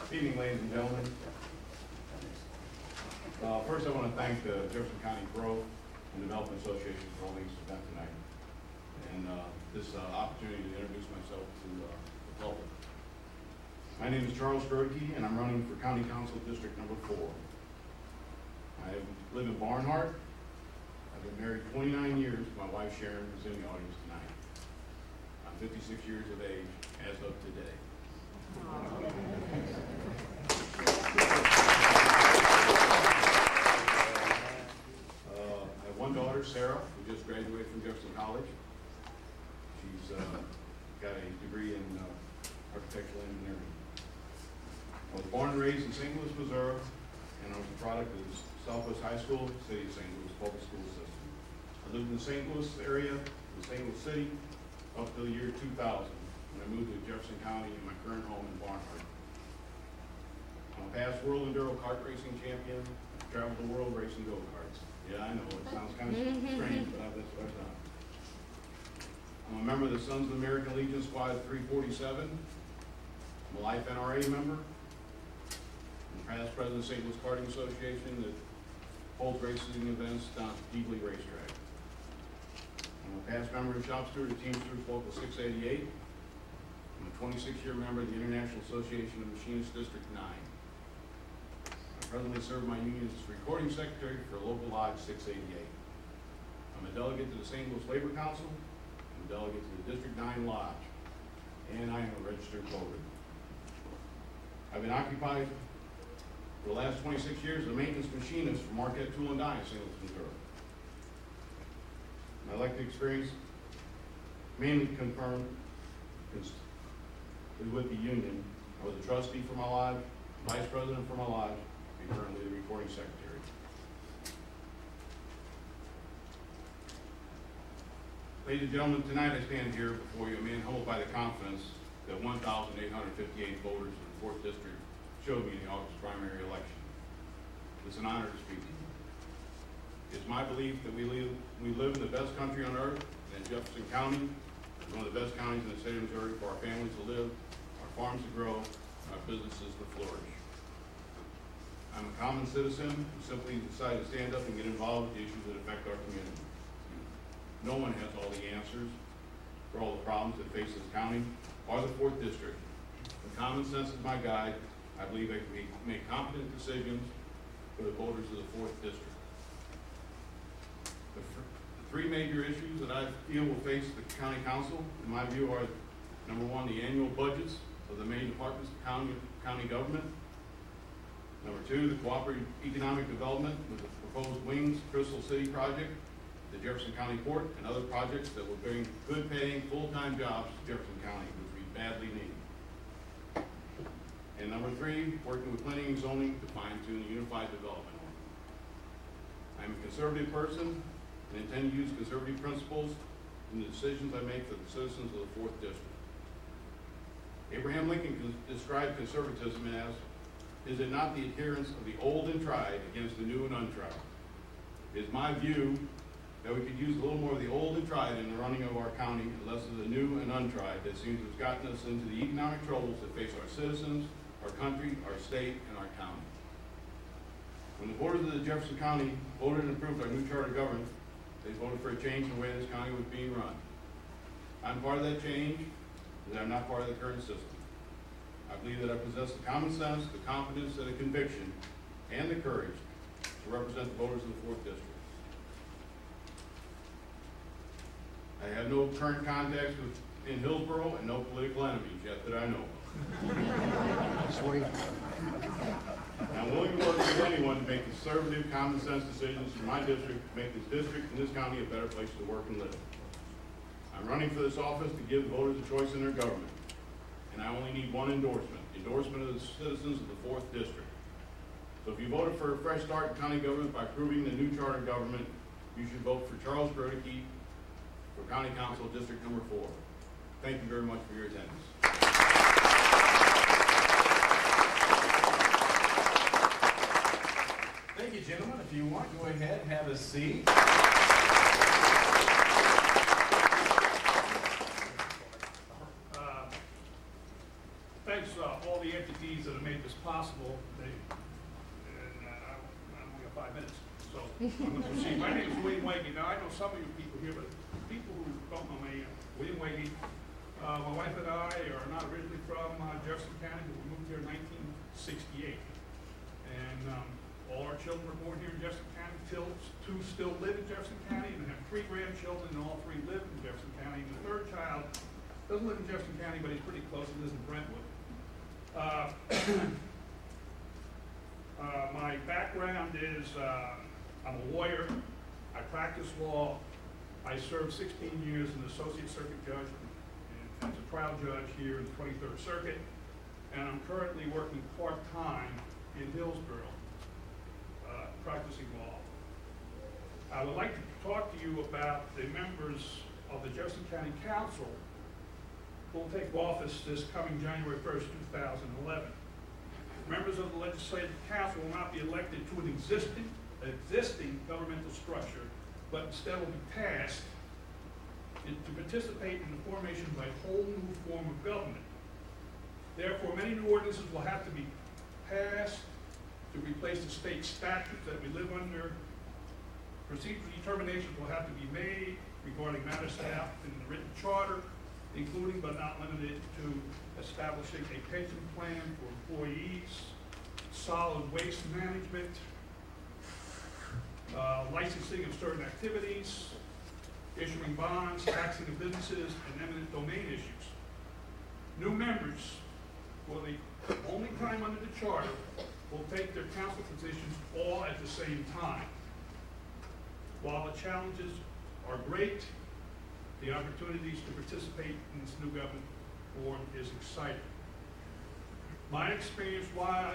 Good evening, ladies and gentlemen. First, I want to thank the Jefferson County Growth and Development Association for holding this event tonight, and this opportunity to introduce myself to the public. My name is Charles Grodicke, and I'm running for County Council District number 4. I live in Barnhart. I've been married 29 years. My wife Sharon is in the audience tonight. I'm 56 years of age as of today. I have one daughter, Sarah, who just graduated from Jefferson College. She's got a degree in architectural engineering. I was born and raised in St. Louis, Missouri, and I was a product of the Southwest High School, City of St. Louis public school system. I lived in the St. Louis area, in St. Louis City, up to the year 2000, when I moved to Jefferson County in my current home in Barnhart. I'm a past world enduro kart racing champion. I've traveled the world racing go-karts. Yeah, I know, it sounds kind of strange, but that's what I've done. I'm a member of the Sons of the American Legion Squad 347. I'm a Life NRA member. I'm past president of the St. Louis Karting Association that holds racing events down at Deagley Racetrack. I'm a past member of Shop Steward at Teamsters Local 688. I'm a 26-year member of the International Association of Machinists District 9. I presently serve my union as recording secretary for Local Lodge 688. I'm a delegate to the St. Louis Labor Council. I'm a delegate to the District 9 Lodge. And I am a registered voter. I've been occupied for the last 26 years as a maintenance machinist for Marquette Tool and Die in St. Louis, Missouri. My elected experience mainly confirmed is with the union. I was a trustee for my lodge, vice president for my lodge, and currently the recording secretary. Ladies and gentlemen, tonight I stand here before you, a man humbled by the confidence that 1,858 voters in the 4th District showed me in the August primary election. It's an honor to speak to you. It's my belief that we live in the best country on earth, and Jefferson County is one of the best counties in the state of Missouri for our families to live, our farms to grow, and our businesses to flourish. I'm a common citizen who simply decided to stand up and get involved with the issues that affect our community. No one has all the answers for all the problems that face this county or the 4th District. When common sense is my guide, I believe I can make competent decisions for the voters of the 4th District. The 3 major issues that I feel will face the county council, in my view, are number 1, the annual budgets of the main departments of county government. Number 2, the cooperative economic development with the proposed Wings Crystal City project, the Jefferson County Port, and other projects that will bring good paying, full-time jobs to Jefferson County, which we badly need. And number 3, working with planning and zoning to fine-tune the unified development. I'm a conservative person and intend to use conservative principles in the decisions I make for the citizens of the 4th District. Abraham Lincoln described conservatism as, is it not the adherence of the old and tried against the new and untried? It is my view that we could use a little more of the old and tried in the running of our county and less of the new and untried that seems to have gotten us into the economic troubles that face our citizens, our country, our state, and our county. When the voters of the Jefferson County voted and approved our new charter of government, they voted for a change in the way this county was being run. I'm part of that change, because I'm not part of the current system. I believe that I possess the common sense, the confidence, and the conviction, and the courage to represent the voters of the 4th District. I have no current contacts in Hillsborough and no political enemies yet that I know of. Sweet. I'm willing to work with anyone to make conservative, common sense decisions for my district to make this district and this county a better place to work and live. I'm running for this office to give voters a choice in their government. And I only need one endorsement, the endorsement of the citizens of the 4th District. So if you voted for a fresh start in county government by approving the new charter of government, you should vote for Charles Grodicke for County Council District number 4. Thank you very much for your attendance. gentlemen, if you want, go ahead, have a seat. Thanks all the entities that have made this possible. I only got 5 minutes, so I'm going to proceed. My name is William Wagey. Now, I know some of you people here, but people who don't know me, William Wagey. My wife and I are not originally from Jefferson County, but we moved here in 1968. And all our children were born here in Jefferson County. Two still live in Jefferson County, and I have 3 grandchildren, and all 3 live in Jefferson County. And the 3rd child doesn't live in Jefferson County, but he's pretty close. He lives in Brentwood. My background is I'm a lawyer. I practice law. I served 16 years as an associate circuit judge and as a trial judge here in the 23rd Circuit. And I'm currently working part-time in Hillsborough, practicing law. I would like to talk to you about the members of the Jefferson County Council who will take office this coming January 1st, 2011. Members of the Legislative Council will not be elected to an existing governmental structure, but instead will be tasked to participate in the formation of a whole new form of government. Therefore, many new ordinances will have to be passed to replace the state statutes that we live under. Procedural determinations will have to be made regarding matters set out in the written charter, including but not limited to establishing a pension plan for employees, solid waste management, licensing of certain activities, issuing bonds, taxing of businesses, and eminent domain issues. New members, for the only time under the charter, will take their council positions all at the same time. While the challenges are great, the opportunities to participate in this new government form is exciting. My experience while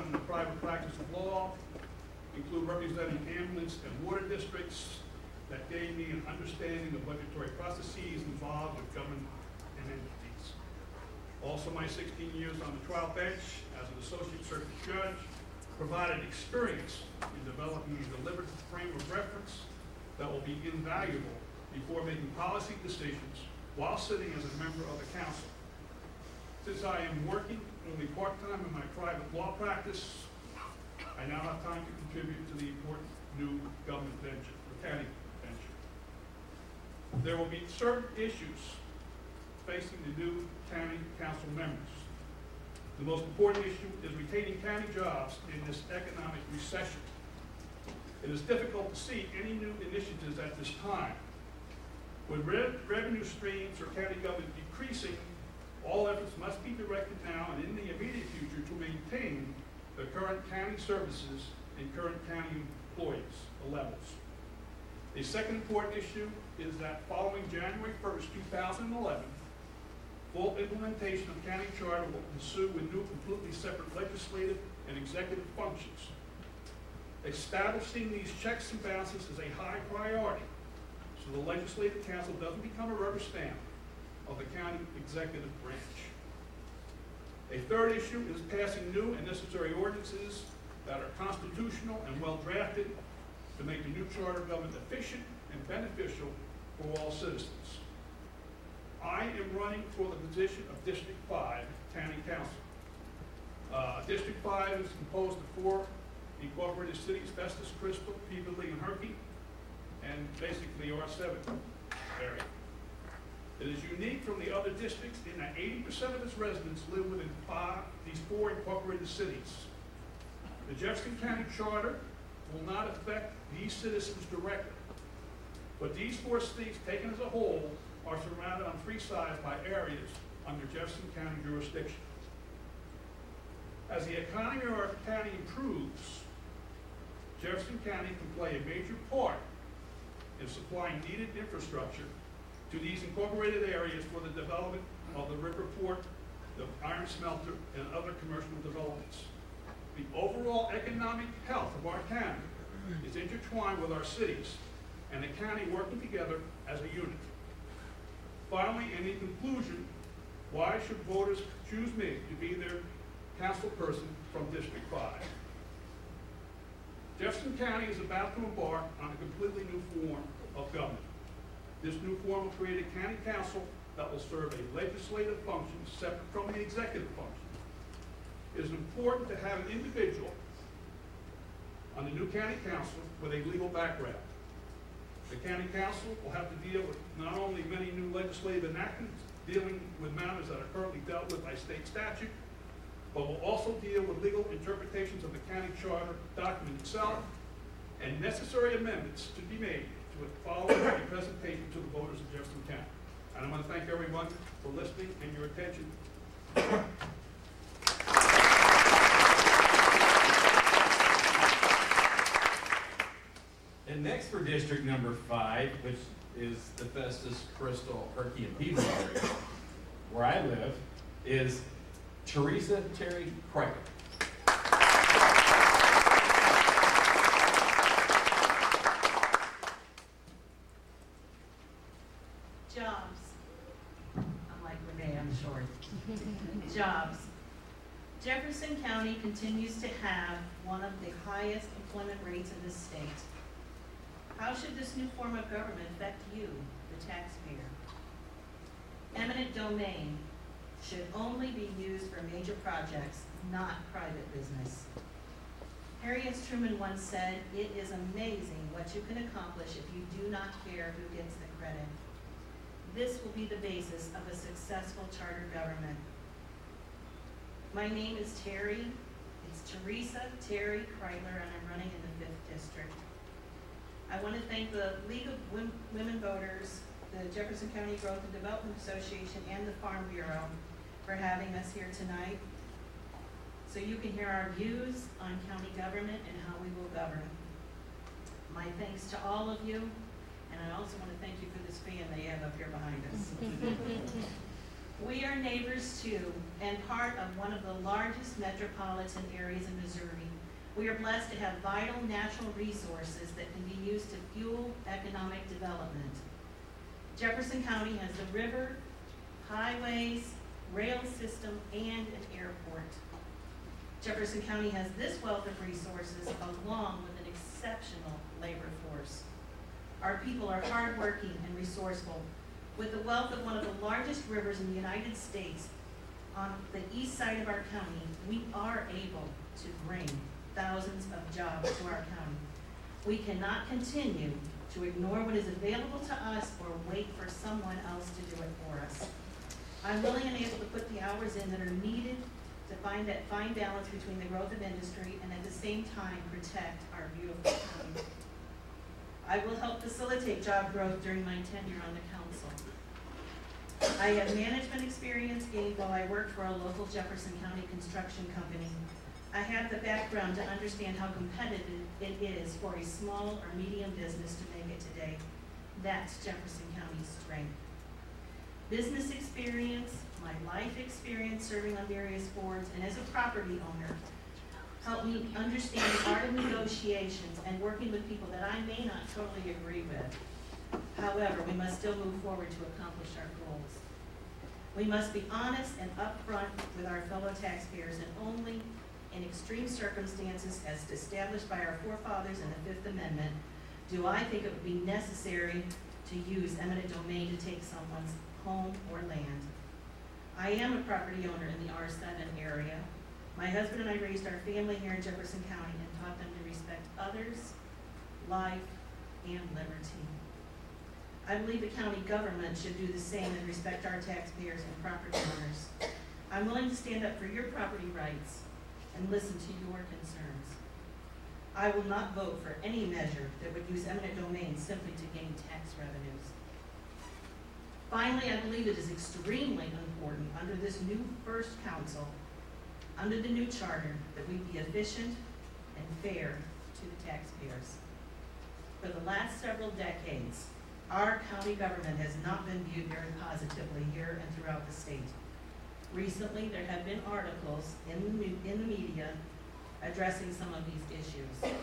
in the private practice of law include representing ambulance and water districts that gave me an understanding of budgetary processes involved with government and entities. Also, my 16 years on the trial bench as an associate circuit judge provided experience in developing a deliberative frame of reference that will be invaluable before making policy decisions while sitting as a member of the council. Since I am working only part-time in my private law practice, I now have time to contribute to the important new government venture, or county venture. There will be certain issues facing the new county council members. The most important issue is retaining county jobs in this economic recession. It is difficult to see any new initiatives at this time. With revenue streams for county government decreasing, all efforts must be directed now and in the immediate future to maintain the current county services and current county employees levels. A second important issue is that following January 1st, 2011, full implementation of county charter will ensue with new completely separate legislative and executive functions. Establishing these checks and balances is a high priority, so the Legislative Council doesn't become a rubber stamp of the county executive branch. A third issue is passing new and necessary ordinances that are constitutional and well drafted to make the new charter government efficient and beneficial for all citizens. I am running for the position of District 5 County Council. District 5 is composed of 4 incorporated cities: Festus, Crystal, Peabody, and Herky, and basically our 7th area. It is unique from the other districts in that 80% of its residents live within these 4 incorporated cities. The Jefferson County Charter will not affect these citizens directly, but these 4 cities, taken as a whole, are surrounded on 3 sides by areas under Jefferson County jurisdiction. As the economy of our county improves, Jefferson County can play a major part in supplying needed infrastructure to these incorporated areas for the development of the river port, the iron smelter, and other commercial developments. The overall economic health of our county is intertwined with our cities and the county working together as a unit. Finally, and in conclusion, why should voters choose me to be their council person from District 5? Jefferson County is about to embark on a completely new form of government. This new form will create a county council that will serve a legislative function separate from the executive function. It is important to have an individual on the new county council with a legal background. The county council will have to deal with not only many new legislative enactments dealing with matters that are currently dealt with by state statute, but will also deal with legal interpretations of the county charter document itself and necessary amendments to be made to it following a presentation to the voters of Jefferson County. And I want to thank everyone for listening and your attention. And next for District Number 5, which is the Festus, Crystal, Herky, and Peabody area, where I live, is Teresa Terry Kreitler. Jobs. I'm like Renee, I'm short. Jobs. Jefferson County continues to have one of the highest employment rates in the state. How should this new form of government affect you, the taxpayer? Eminent domain should only be used for major projects, not private business. Harriet Truman once said, "It is amazing what you can accomplish if you do not care who gets the credit." This will be the basis of a successful charter government. My name is Terry. It's Teresa Terry Kreitler, and I'm running in the 5th District. I want to thank the League of Women Voters, the Jefferson County Growth and Development Association, and the Farm Bureau for having us here tonight, so you can hear our views on county government and how we will govern. My thanks to all of you, and I also want to thank you for this fan that you have up here behind us. We are neighbors too, and part of one of the largest metropolitan areas in Missouri. We are blessed to have vital natural resources that can be used to fuel economic development. Jefferson County has the river, highways, rail system, and an airport. Jefferson County has this wealth of resources along with an exceptional labor force. Our people are hardworking and resourceful. With the wealth of one of the largest rivers in the United States on the east side of our county, we are able to bring thousands of jobs to our county. We cannot continue to ignore what is available to us or wait for someone else to do it for us. I'm willing and able to put the hours in that are needed to find that fine balance between the growth of industry and at the same time protect our beautiful county. I will help facilitate job growth during my tenure on the council. I have management experience gained while I worked for a local Jefferson County construction company. I have the background to understand how competitive it is for a small or medium business to make it today. That's Jefferson County's strength. Business experience, my life experience serving on various boards, and as a property owner, helped me understand the art of negotiations and working with people that I may not totally agree with. However, we must still move forward to accomplish our goals. We must be honest and upfront with our fellow taxpayers, and only in extreme circumstances as established by our forefathers in the 5th Amendment do I think it would be necessary to use eminent domain to take someone's home or land. I am a property owner in the R7 area. My husband and I raised our family here in Jefferson County and taught them to respect others, life, and liberty. I believe the county government should do the same and respect our taxpayers and property owners. I'm willing to stand up for your property rights and listen to your concerns. I will not vote for any measure that would use eminent domain simply to gain tax revenues. Finally, I believe it is extremely important under this new first council, under the new charter, that we be efficient and fair to the taxpayers. For the last several decades, our county government has not been viewed very positively here and throughout the state. Recently, there have been articles in the media addressing some of these issues.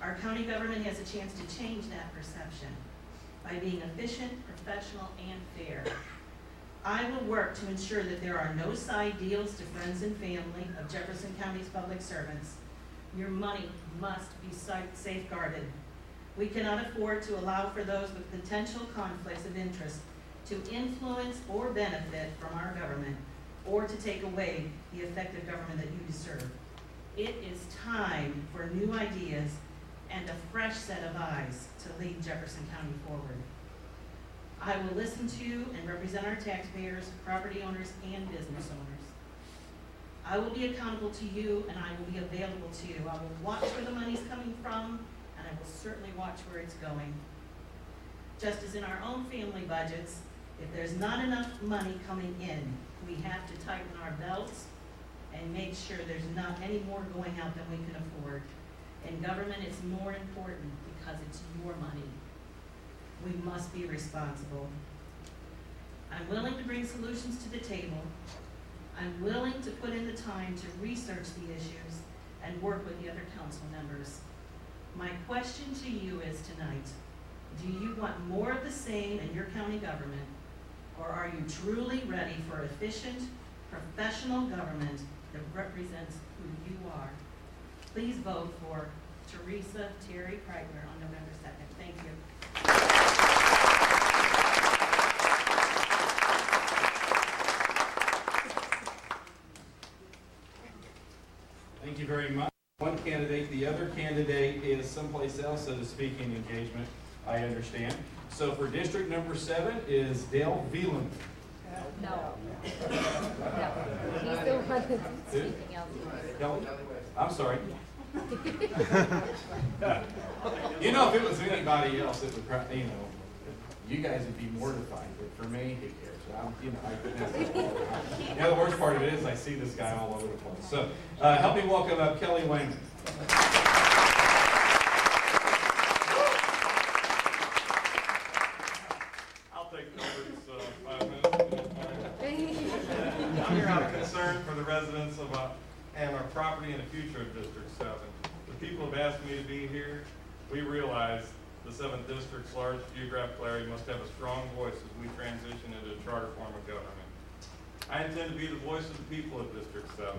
Our county government has a chance to change that perception by being efficient, professional, and fair. I will work to ensure that there are no side deals to friends and family of Jefferson County's public servants, Your money must be safeguarded. We cannot afford to allow for those with potential conflicts of interest to influence or benefit from our government, or to take away the effective government that you deserve. It is time for new ideas and a fresh set of eyes to lead Jefferson County forward. I will listen to and represent our taxpayers, property owners, and business owners. I will be accountable to you, and I will be available to you. I will watch where the money's coming from, and I will certainly watch where it's going. Just as in our own family budgets, if there's not enough money coming in, we have to tighten our belts and make sure there's not any more going out than we can afford. In government, it's more important because it's your money. We must be responsible. I'm willing to bring solutions to the table. I'm willing to put in the time to research the issues and work with the other council members. My question to you is tonight, do you want more of the same in your county government, or are you truly ready for efficient, professional government that represents who you are? Please vote for Teresa Terry Kreitner on November 2nd. Thank you. Thank you very much. One candidate, the other candidate is someplace else at a speaking engagement, I understand. So for district number 7 is Dale Veland. No. He's the one that's speaking out. Kelly? I'm sorry. You know, if it was anybody else, it would probably, you guys would be mortified, but for me, who cares? I couldn't have that all the time. The worst part of it is I see this guy all over the place. So help me welcome up Kelly Wayman. I'll take over 5 minutes. I'm here out of concern for the residents of and our property and the future of District 7. The people have asked me to be here. We realize the 7th District's large geographical area must have a strong voice as we transition into a charter form of government. I intend to be the voice of the people of District 7.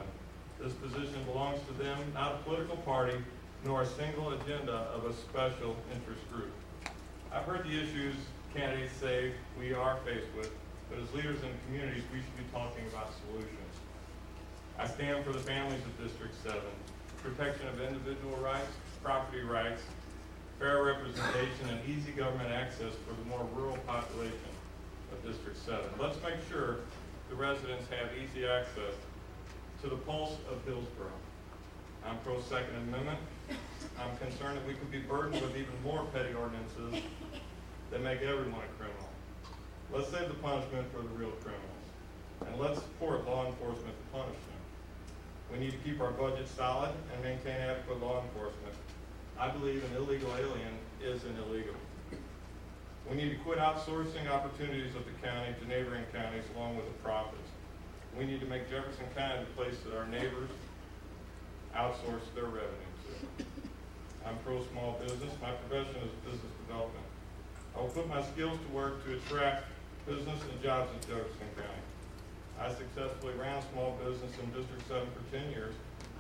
This position belongs to them, not a political party, nor a single agenda of a special interest group. I've heard the issues candidates say we are faced with, but as leaders in communities, we should be talking about solutions. I stand for the families of District 7, protection of individual rights, property rights, fair representation, and easy government access for the more rural population of District 7. Let's make sure the residents have easy access to the pulse of Hillsborough. I'm pro Second Amendment. I'm concerned that we could be burdened with even more petty ordinances that make everyone a criminal. Let's save the punishment for the real criminals, and let's support law enforcement to punish them. We need to keep our budget solid and maintain adequate law enforcement. I believe an illegal alien is an illegal. We need to quit outsourcing opportunities of the county to neighboring counties along with the profits. We need to make Jefferson County the place that our neighbors outsource their revenue to. I'm pro small business. My profession is business development. I will put my skills to work to attract business and jobs in Jefferson County. I successfully ran small business in District 7 for 10 years,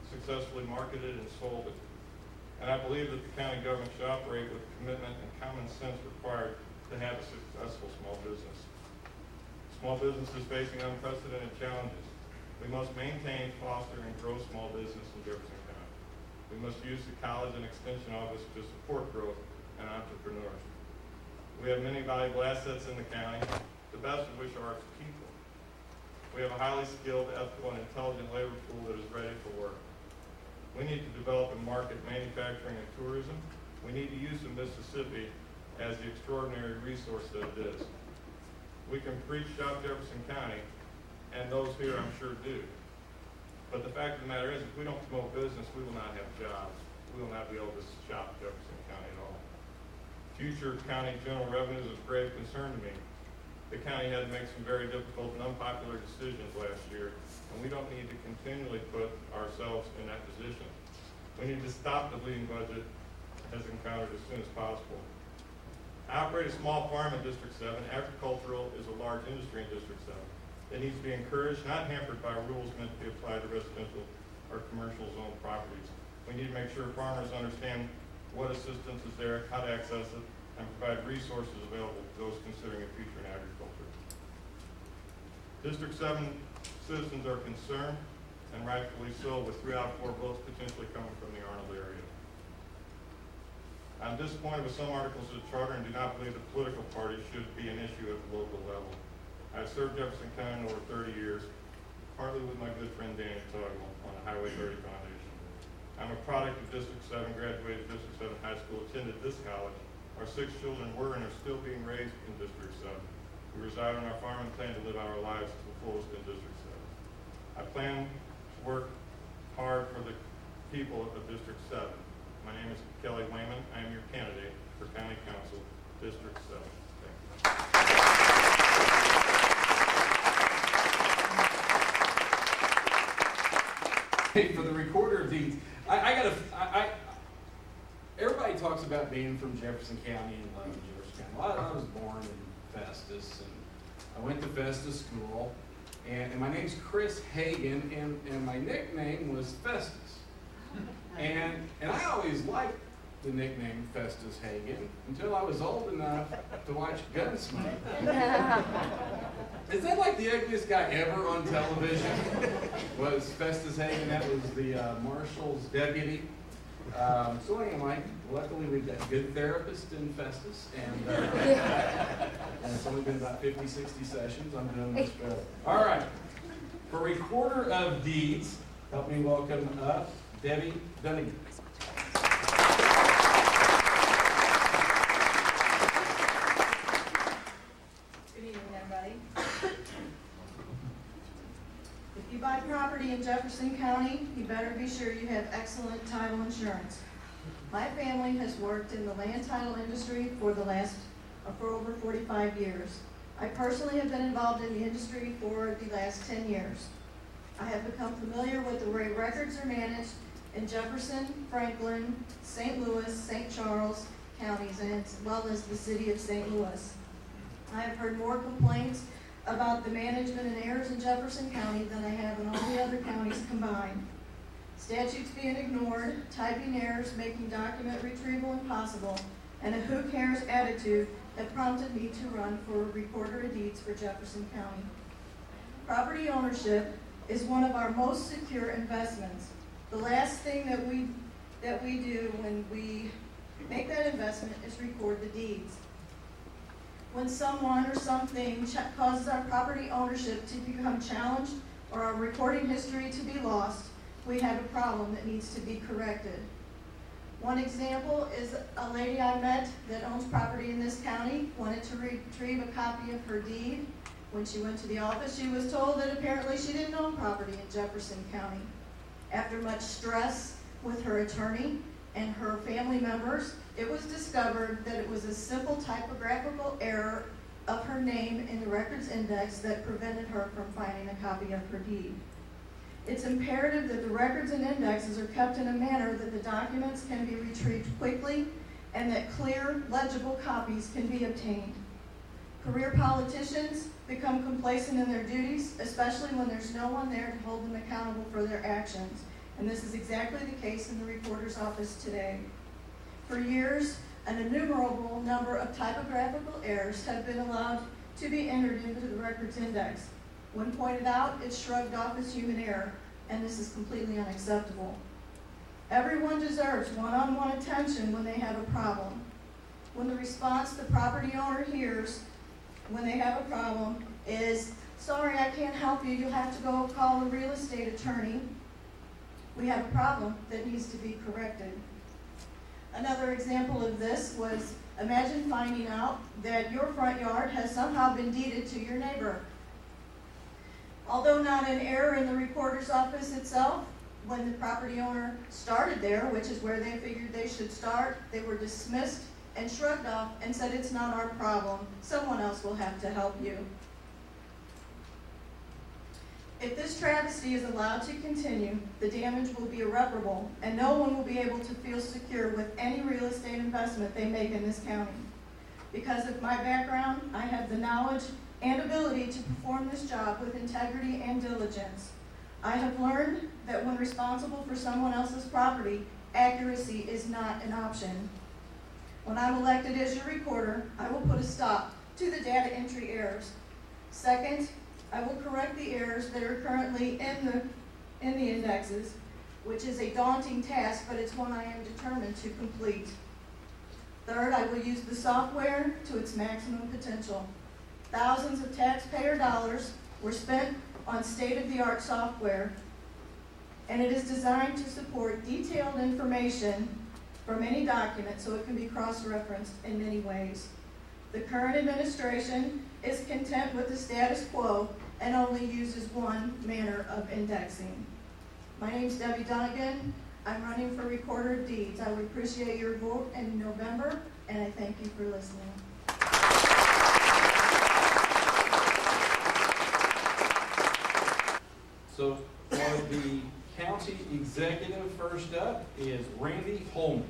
successfully marketed and sold it. And I believe that the county government should operate with the commitment and common sense required to have a successful small business. Small business is facing unprecedented challenges. We must maintain, foster, and grow small business in Jefferson County. We must use the college and extension office to support growth and entrepreneurs. We have many valuable assets in the county, the best of which are its people. We have a highly skilled, ethical, and intelligent labor pool that is ready for work. We need to develop and market manufacturing and tourism. We need to use the Mississippi as the extraordinary resource that it is. We can preach Shop Jefferson County, and those here I'm sure do. But the fact of the matter is, if we don't promote business, we will not have jobs. We will not be able to shop Jefferson County at all. Future county general revenues is of grave concern to me. The county had to make some very difficult and unpopular decisions last year, and we don't need to continually put ourselves in that position. We need to stop the bleeding budget as encountered as soon as possible. I operate a small farm in District 7. Agricultural is a large industry in District 7. It needs to be encouraged, not hampered by rules meant to be applied to residential or commercial zone properties. We need to make sure farmers understand what assistance is there, how to access it, and provide resources available to those considering a future in agriculture. District 7 citizens are concerned, and rightfully so, with 3 out of 4 votes potentially coming from the Arnold area. I'm disappointed with some articles of the charter and do not believe the political party should be an issue at the local level. I've served Jefferson County over 30 years, partly with my good friend Danny Toggle on the Highway 30 Foundation. I'm a product of District 7, graduated District 7 high school, attended this college. Our 6 children were and are still being raised in District 7. We reside on our farm and plan to live our lives to the fullest in District 7. I plan to work hard for the people of District 7. My name is Kelly Wayman. I am your candidate for County Council, District 7. Thank you. Hey, for the recorder of deeds, everybody talks about being from Jefferson County and loving Jefferson County. Well, I was born in Festus, and I went to Festus school, and my name's Chris Hagan, and my nickname was Festus. And I always liked the nickname Festus Hagan until I was old enough to watch Gunsmoke. Is that like the ugliest guy ever on television? Was Festus Hagan? That was the marshal's deputy. So anyway, luckily we've got good therapists in Festus, and it's only been about 50, 60 sessions. I'm doing much better. All right, for Recorder of Deeds, help me welcome up Debbie Dunnigan. Good evening, everybody. If you buy property in Jefferson County, you better be sure you have excellent title insurance. My family has worked in the land title industry for over 45 years. I personally have been involved in the industry for the last 10 years. I have become familiar with the way records are managed in Jefferson, Franklin, St. Louis, St. Charles counties, as well as the city of St. Louis. I have heard more complaints about the management and errors in Jefferson County than I have in all the other counties combined. Statutes being ignored, typing errors making document retrieval impossible, and a who cares attitude that prompted me to run for Recorder of Deeds for Jefferson County. Property ownership is one of our most secure investments. The last thing that we do when we make that investment is record the deeds. When someone or something causes our property ownership to become challenged or our recording history to be lost, we have a problem that needs to be corrected. One example is a lady I met that owns property in this county, wanted to retrieve a copy of her deed. When she went to the office, she was told that apparently she didn't own property in Jefferson County. After much stress with her attorney and her family members, it was discovered that it was a simple typographical error of her name in the records index that prevented her from finding a copy of her deed. It's imperative that the records and indexes are kept in a manner that the documents can be retrieved quickly and that clear, legible copies can be obtained. Career politicians become complacent in their duties, especially when there's no one there to hold them accountable for their actions. And this is exactly the case in the recorder's office today. For years, an innumerable number of typographical errors have been allowed to be entered into the records index. When pointed out, it's shrugged off as human error, and this is completely unacceptable. Everyone deserves one-on-one attention when they have a problem. When the response the property owner hears when they have a problem is, "Sorry, I can't help you, you'll have to go call a real estate attorney," we have a problem that needs to be corrected. Another example of this was, imagine finding out that your front yard has somehow been deeded to your neighbor. Although not an error in the recorder's office itself, when the property owner started there, which is where they figured they should start, they were dismissed and shrugged off and said, "It's not our problem, someone else will have to help you." If this travesty is allowed to continue, the damage will be irreparable, and no one will be able to feel secure with any real estate investment they make in this county. Because of my background, I have the knowledge and ability to perform this job with integrity and diligence. I have learned that when responsible for someone else's property, accuracy is not an option. When I'm elected as your recorder, I will put a stop to the data entry errors. Second, I will correct the errors that are currently in the indexes, which is a daunting task, but it's one I am determined to complete. Third, I will use the software to its maximum potential. Thousands of taxpayer dollars were spent on state-of-the-art software, and it is designed to support detailed information from any document so it can be cross-referenced in many ways. The current administration is content with the status quo and only uses one manner of indexing. My name's Debbie Dunnigan. I'm running for Recorder of Deeds. I would appreciate your vote in November, and I thank you for listening. So for the county executive, first up is Randy Holman.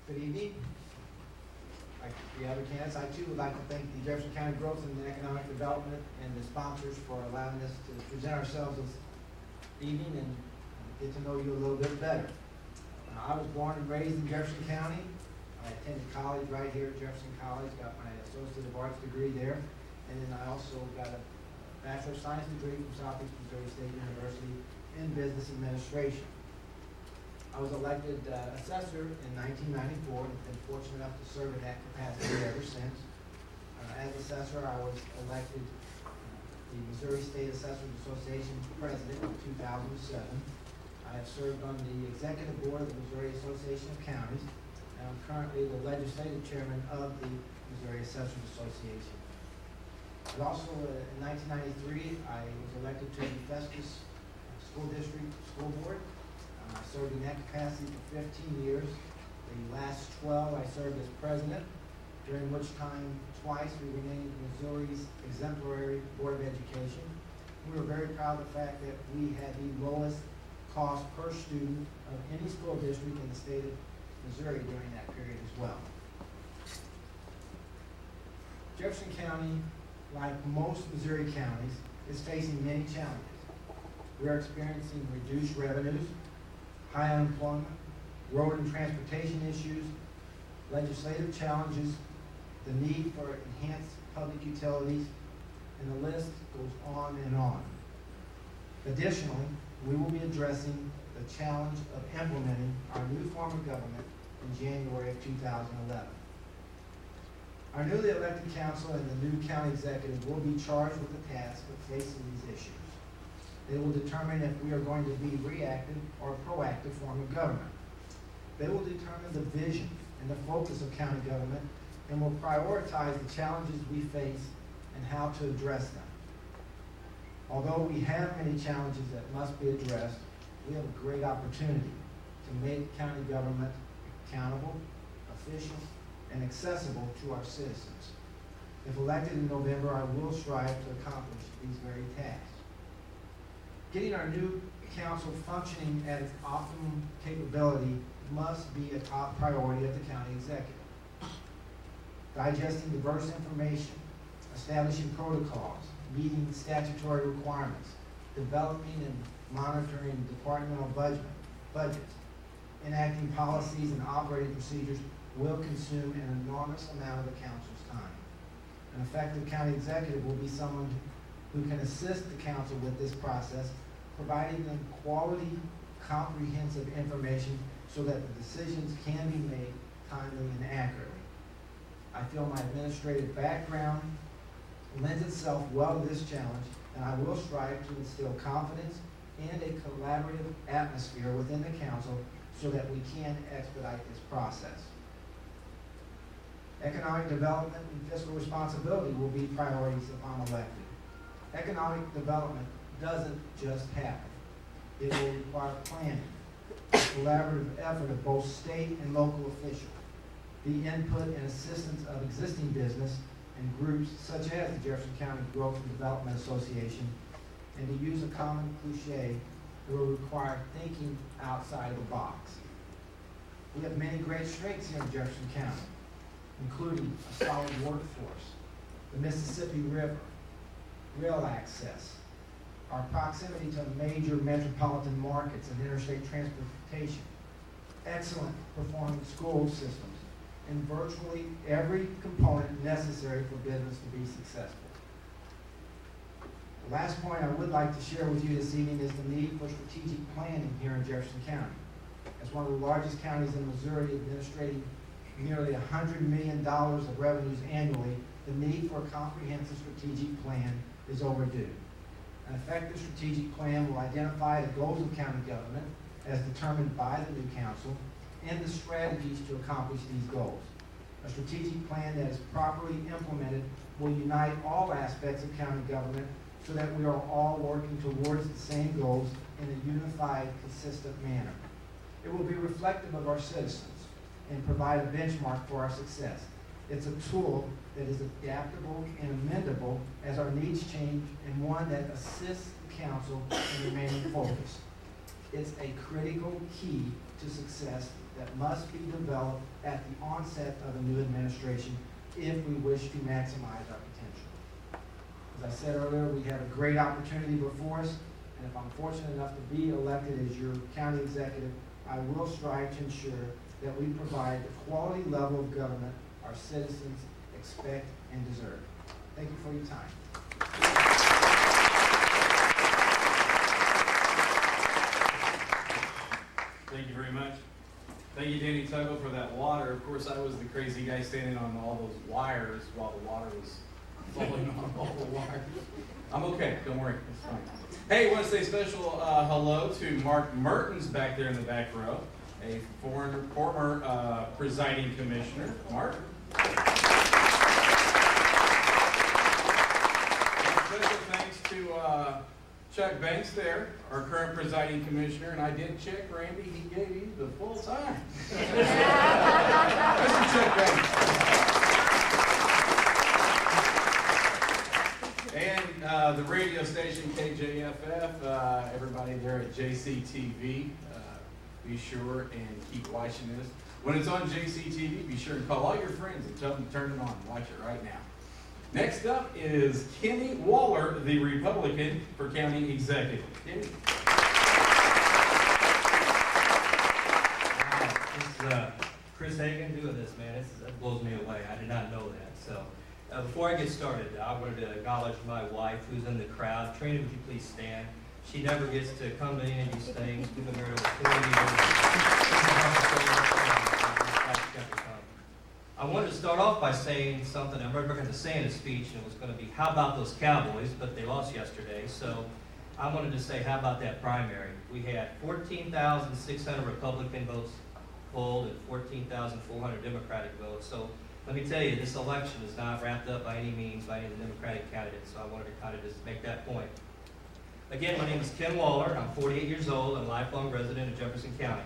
Good evening. Like the other candidates, I too would like to thank the Jefferson County Growth and Economic Development and the sponsors for allowing us to present ourselves this evening and get to know you a little bit better. I was born and raised in Jefferson County. I attended college right here at Jefferson College, got my Associate of Arts degree there, and then I also got a Bachelor of Science degree from Southeast Missouri State University in Business Administration. I was elected assessor in 1994 and been fortunate enough to serve in that capacity ever since. As assessor, I was elected the Missouri State Assessors Association president in 2007. I have served on the executive board of the Missouri Association of Counties, and I'm currently the legislative chairman of the Missouri Assessors Association. But also in 1993, I was elected to the Festus School District School Board. I served in that capacity for 15 years. The last 12 I served as president, during which time twice we were named Missouri's exemplary Board of Education. We were very proud of the fact that we had the lowest cost per student of any school district in the state of Missouri during that period as well. Jefferson County, like most Missouri counties, is facing many challenges. We are experiencing reduced revenues, high unemployment, road and transportation issues, legislative challenges, the need for enhanced public utilities, and the list goes on and on. Additionally, we will be addressing the challenge of implementing our new form of government in January of 2011. Our newly elected council and the new county executive will be charged with the task of facing these issues. They will determine if we are going to be reactive or a proactive form of government. They will determine the vision and the focus of county government and will prioritize the challenges we face and how to address them. Although we have many challenges that must be addressed, we have a great opportunity to make county government accountable, efficient, and accessible to our citizens. If elected in November, I will strive to accomplish these very tasks. Getting our new council functioning at its optimum capability must be a top priority of the county executive. Digesting diverse information, establishing protocols, meeting statutory requirements, developing and monitoring departmental budgets, enacting policies and operating procedures will consume an enormous amount of the council's time. An effective county executive will be someone who can assist the council with this process, providing them quality, comprehensive information so that the decisions can be made timely and accurately. I feel my administrative background lends itself well to this challenge, and I will strive to instill confidence and a collaborative atmosphere within the council so that we can expedite this process. Economic development and fiscal responsibility will be priorities if I'm elected. Economic development doesn't just happen. It will require planning, a collaborative effort of both state and local officials, the input and assistance of existing business and groups such as the Jefferson County Growth and Development Association, and to use a common cliche, it will require thinking outside the box. We have many great strengths here in Jefferson County, including a solid workforce, the Mississippi River, rail access, our proximity to major metropolitan markets and interstate transportation, excellent performing school systems, and virtually every component necessary for business to be successful. The last point I would like to share with you this evening is the need for strategic planning here in Jefferson County. As one of the largest counties in Missouri, administrating nearly $100 million of revenues annually, the need for a comprehensive strategic plan is overdue. An effective strategic plan will identify the goals of county government as determined by the new council and the strategies to accomplish these goals. A strategic plan that is properly implemented will unite all aspects of county government so that we are all working towards the same goals in a unified, consistent manner. It will be reflective of our citizens and provide a benchmark for our success. It's a tool that is adaptable and amendable as our needs change, and one that assists the council in remaining focused. It's a critical key to success that must be developed at the onset of a new administration if we wish to maximize our potential. As I said earlier, we have a great opportunity before us, and if I'm fortunate enough to be elected as your county executive, I will strive to ensure that we provide the quality level of government our citizens expect and deserve. Thank you for your time. Thank you very much. Thank you, Danny Tuggle, for that water. Of course, I was the crazy guy standing on all those wires while the water was falling on all the wires. I'm okay, don't worry, it's fine. Hey, I want to say special hello to Mark Mertens back there in the back row, a former presiding commissioner. Mark? Special thanks to Chuck Banks there, our current presiding commissioner, and I did check, Randy, he gave you the full time. Mr. Chuck Banks. And the radio station KJFF, everybody there at JCTV, be sure and keep watching this. When it's on JCTV, be sure and call all your friends and tell them to turn it on. Watch it right now. Next up is Kenny Waller, the Republican for County Executive. Kenny. This is Chris Hagan doing this, man. That blows me away. I did not know that. So before I get started, I wanted to acknowledge my wife who's in the crowd. Trina, would you please stand? She never gets to come to any of these things. We've been married over 40 years. I wanted to start off by saying something. I remember going to say in a speech, and it was going to be, how about those Cowboys? But they lost yesterday. So I wanted to say, how about that primary? We had 14,600 Republican votes polled and 14,400 Democratic votes. So let me tell you, this election is not wrapped up by any means by any of the Democratic candidates. So I wanted to kind of just make that point. Again, my name is Ken Waller. I'm 48 years old and a lifelong resident of Jefferson County.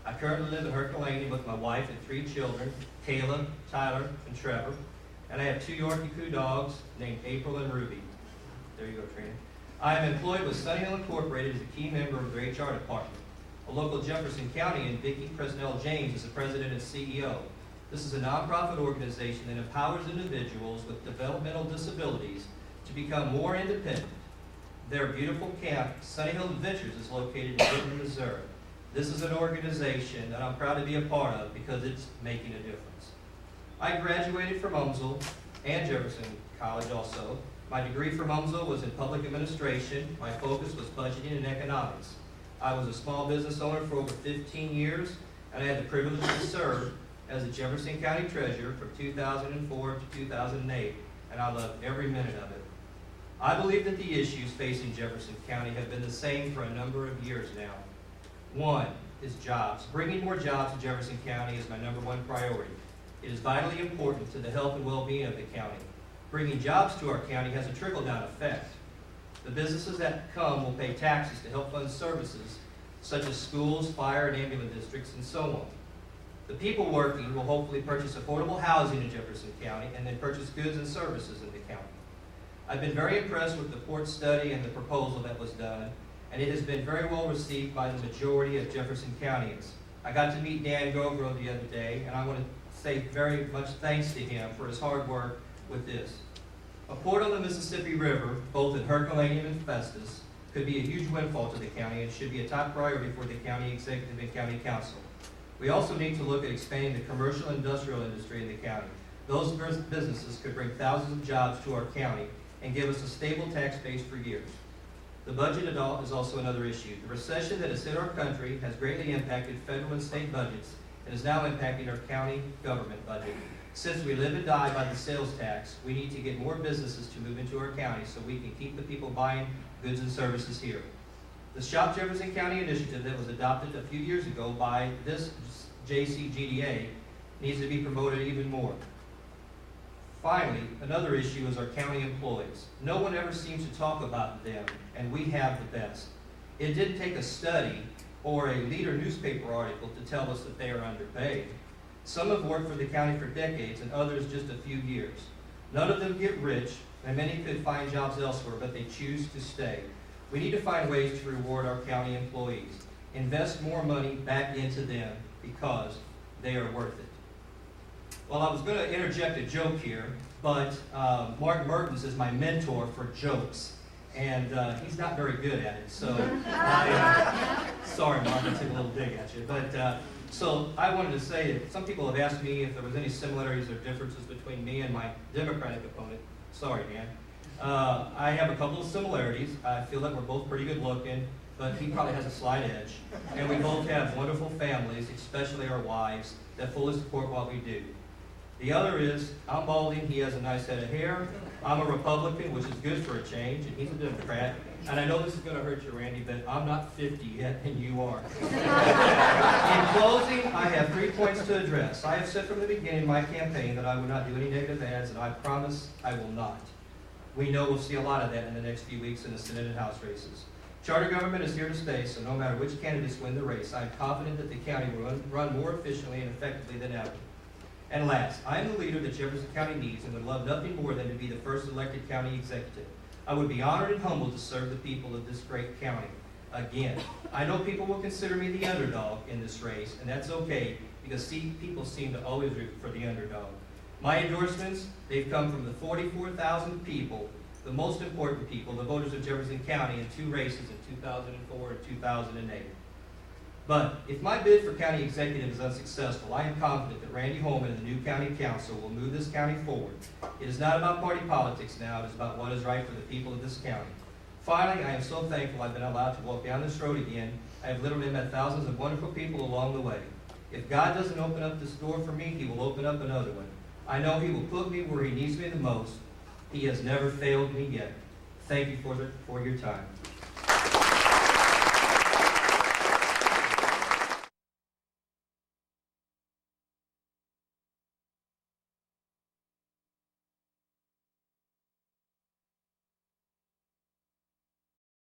I currently live in Herculaneum with my wife and 3 children, Kayla, Tyler, and Trevor. And I have 2 Yorkie Coo dogs named April and Ruby. There you go, Trina. I am employed with Sunny Hill Incorporated as a key member of their HR department. A local Jefferson County, and Vicki Presnell James is the president and CEO. This is a nonprofit organization that empowers individuals with developmental disabilities to become more independent. Their beautiful camp, Sunny Hill Adventures, is located in Denton, Missouri. This is an organization that I'm proud to be a part of because it's making a difference. I graduated from UMSL and Jefferson College also. My degree from UMSL was in public administration. My focus was budgeting and economics. I was a small business owner for over 15 years, and I had the privilege to serve as a Jefferson County Treasurer from 2004 to 2008, and I loved every minute of it. I believe that the issues facing Jefferson County have been the same for a number of years now. One is jobs. Bringing more jobs to Jefferson County is my #1 priority. It is vitally important to the health and well-being of the county. Bringing jobs to our county has a trickle-down effect. The businesses that come will pay taxes to help fund services such as schools, fire, and ambulance districts, and so on. The people working will hopefully purchase affordable housing in Jefferson County and then purchase goods and services in the county. I've been very impressed with the port study and the proposal that was done, and it has been very well received by the majority of Jefferson Countyans. I got to meet Dan Gogrove the other day, and I want to say very much thanks to him for his hard work with this. A port on the Mississippi River, both in Herculaneum and Festus, could be a huge windfall to the county and should be a top priority for the county executive and county council. We also need to look at expanding the commercial and industrial industry in the county. Those businesses could bring thousands of jobs to our county and give us a stable tax base for years. The budget is also another issue. The recession that has hit our country has greatly impacted federal and state budgets and is now impacting our county government budget. Since we live and die by the sales tax, we need to get more businesses to move into our county so we can keep the people buying goods and services here. The Shop Jefferson County initiative that was adopted a few years ago by this JCGDA needs to be promoted even more. Finally, another issue is our county employees. No one ever seems to talk about them, and we have the best. It didn't take a study or a leader newspaper article to tell us that they are underpaid. Some have worked for the county for decades and others just a few years. None of them get rich, and many could find jobs elsewhere, but they choose to stay. We need to find ways to reward our county employees. Invest more money back into them because they are worth it. Well, I was going to interject a joke here, but Mark Mertens is my mentor for jokes, and he's not very good at it. So, sorry, Mark, I took a little dig at you. But so I wanted to say that some people have asked me if there was any similarities or differences between me and my Democratic opponent. Sorry, Dan. I have a couple of similarities. I feel like we're both pretty good looking, but he probably has a slight edge. And we both have wonderful families, especially our wives, that fully support what we do. The other is, I'm balding, he has a nice head of hair. I'm a Republican, which is good for a change, and he's a Democrat. And I know this is going to hurt you, Randy, but I'm not 50 yet, and you are. In closing, I have 3 points to address. I have said from the beginning of my campaign that I would not do any negative ads, and I promise I will not. We know we'll see a lot of that in the next few weeks in the Senate and House races. Charter government is here to stay, so no matter which candidates win the race, I'm confident that the county will run more efficiently and effectively than ever. And last, I am the leader that Jefferson County needs and would love nothing more than to be the first elected county executive. I would be honored and humbled to serve the people of this great county. Again, I know people will consider me the underdog in this race, and that's okay because people seem to always root for the underdog. My endorsements, they've come from the 44,000 people, the most important people, the voters of Jefferson County in 2 races in 2004 and 2008. But if my bid for county executive is unsuccessful, I am confident that Randy Holman and the new county council will move this county forward. It is not about party politics now, it is about what is right for the people of this county. Finally, I am so thankful I've been allowed to walk down this road again. I have literally met thousands of wonderful people along the way. If God doesn't open up this door for me, He will open up another one. I know He will put me where He needs me the most. He has never failed me yet. Thank you for your time.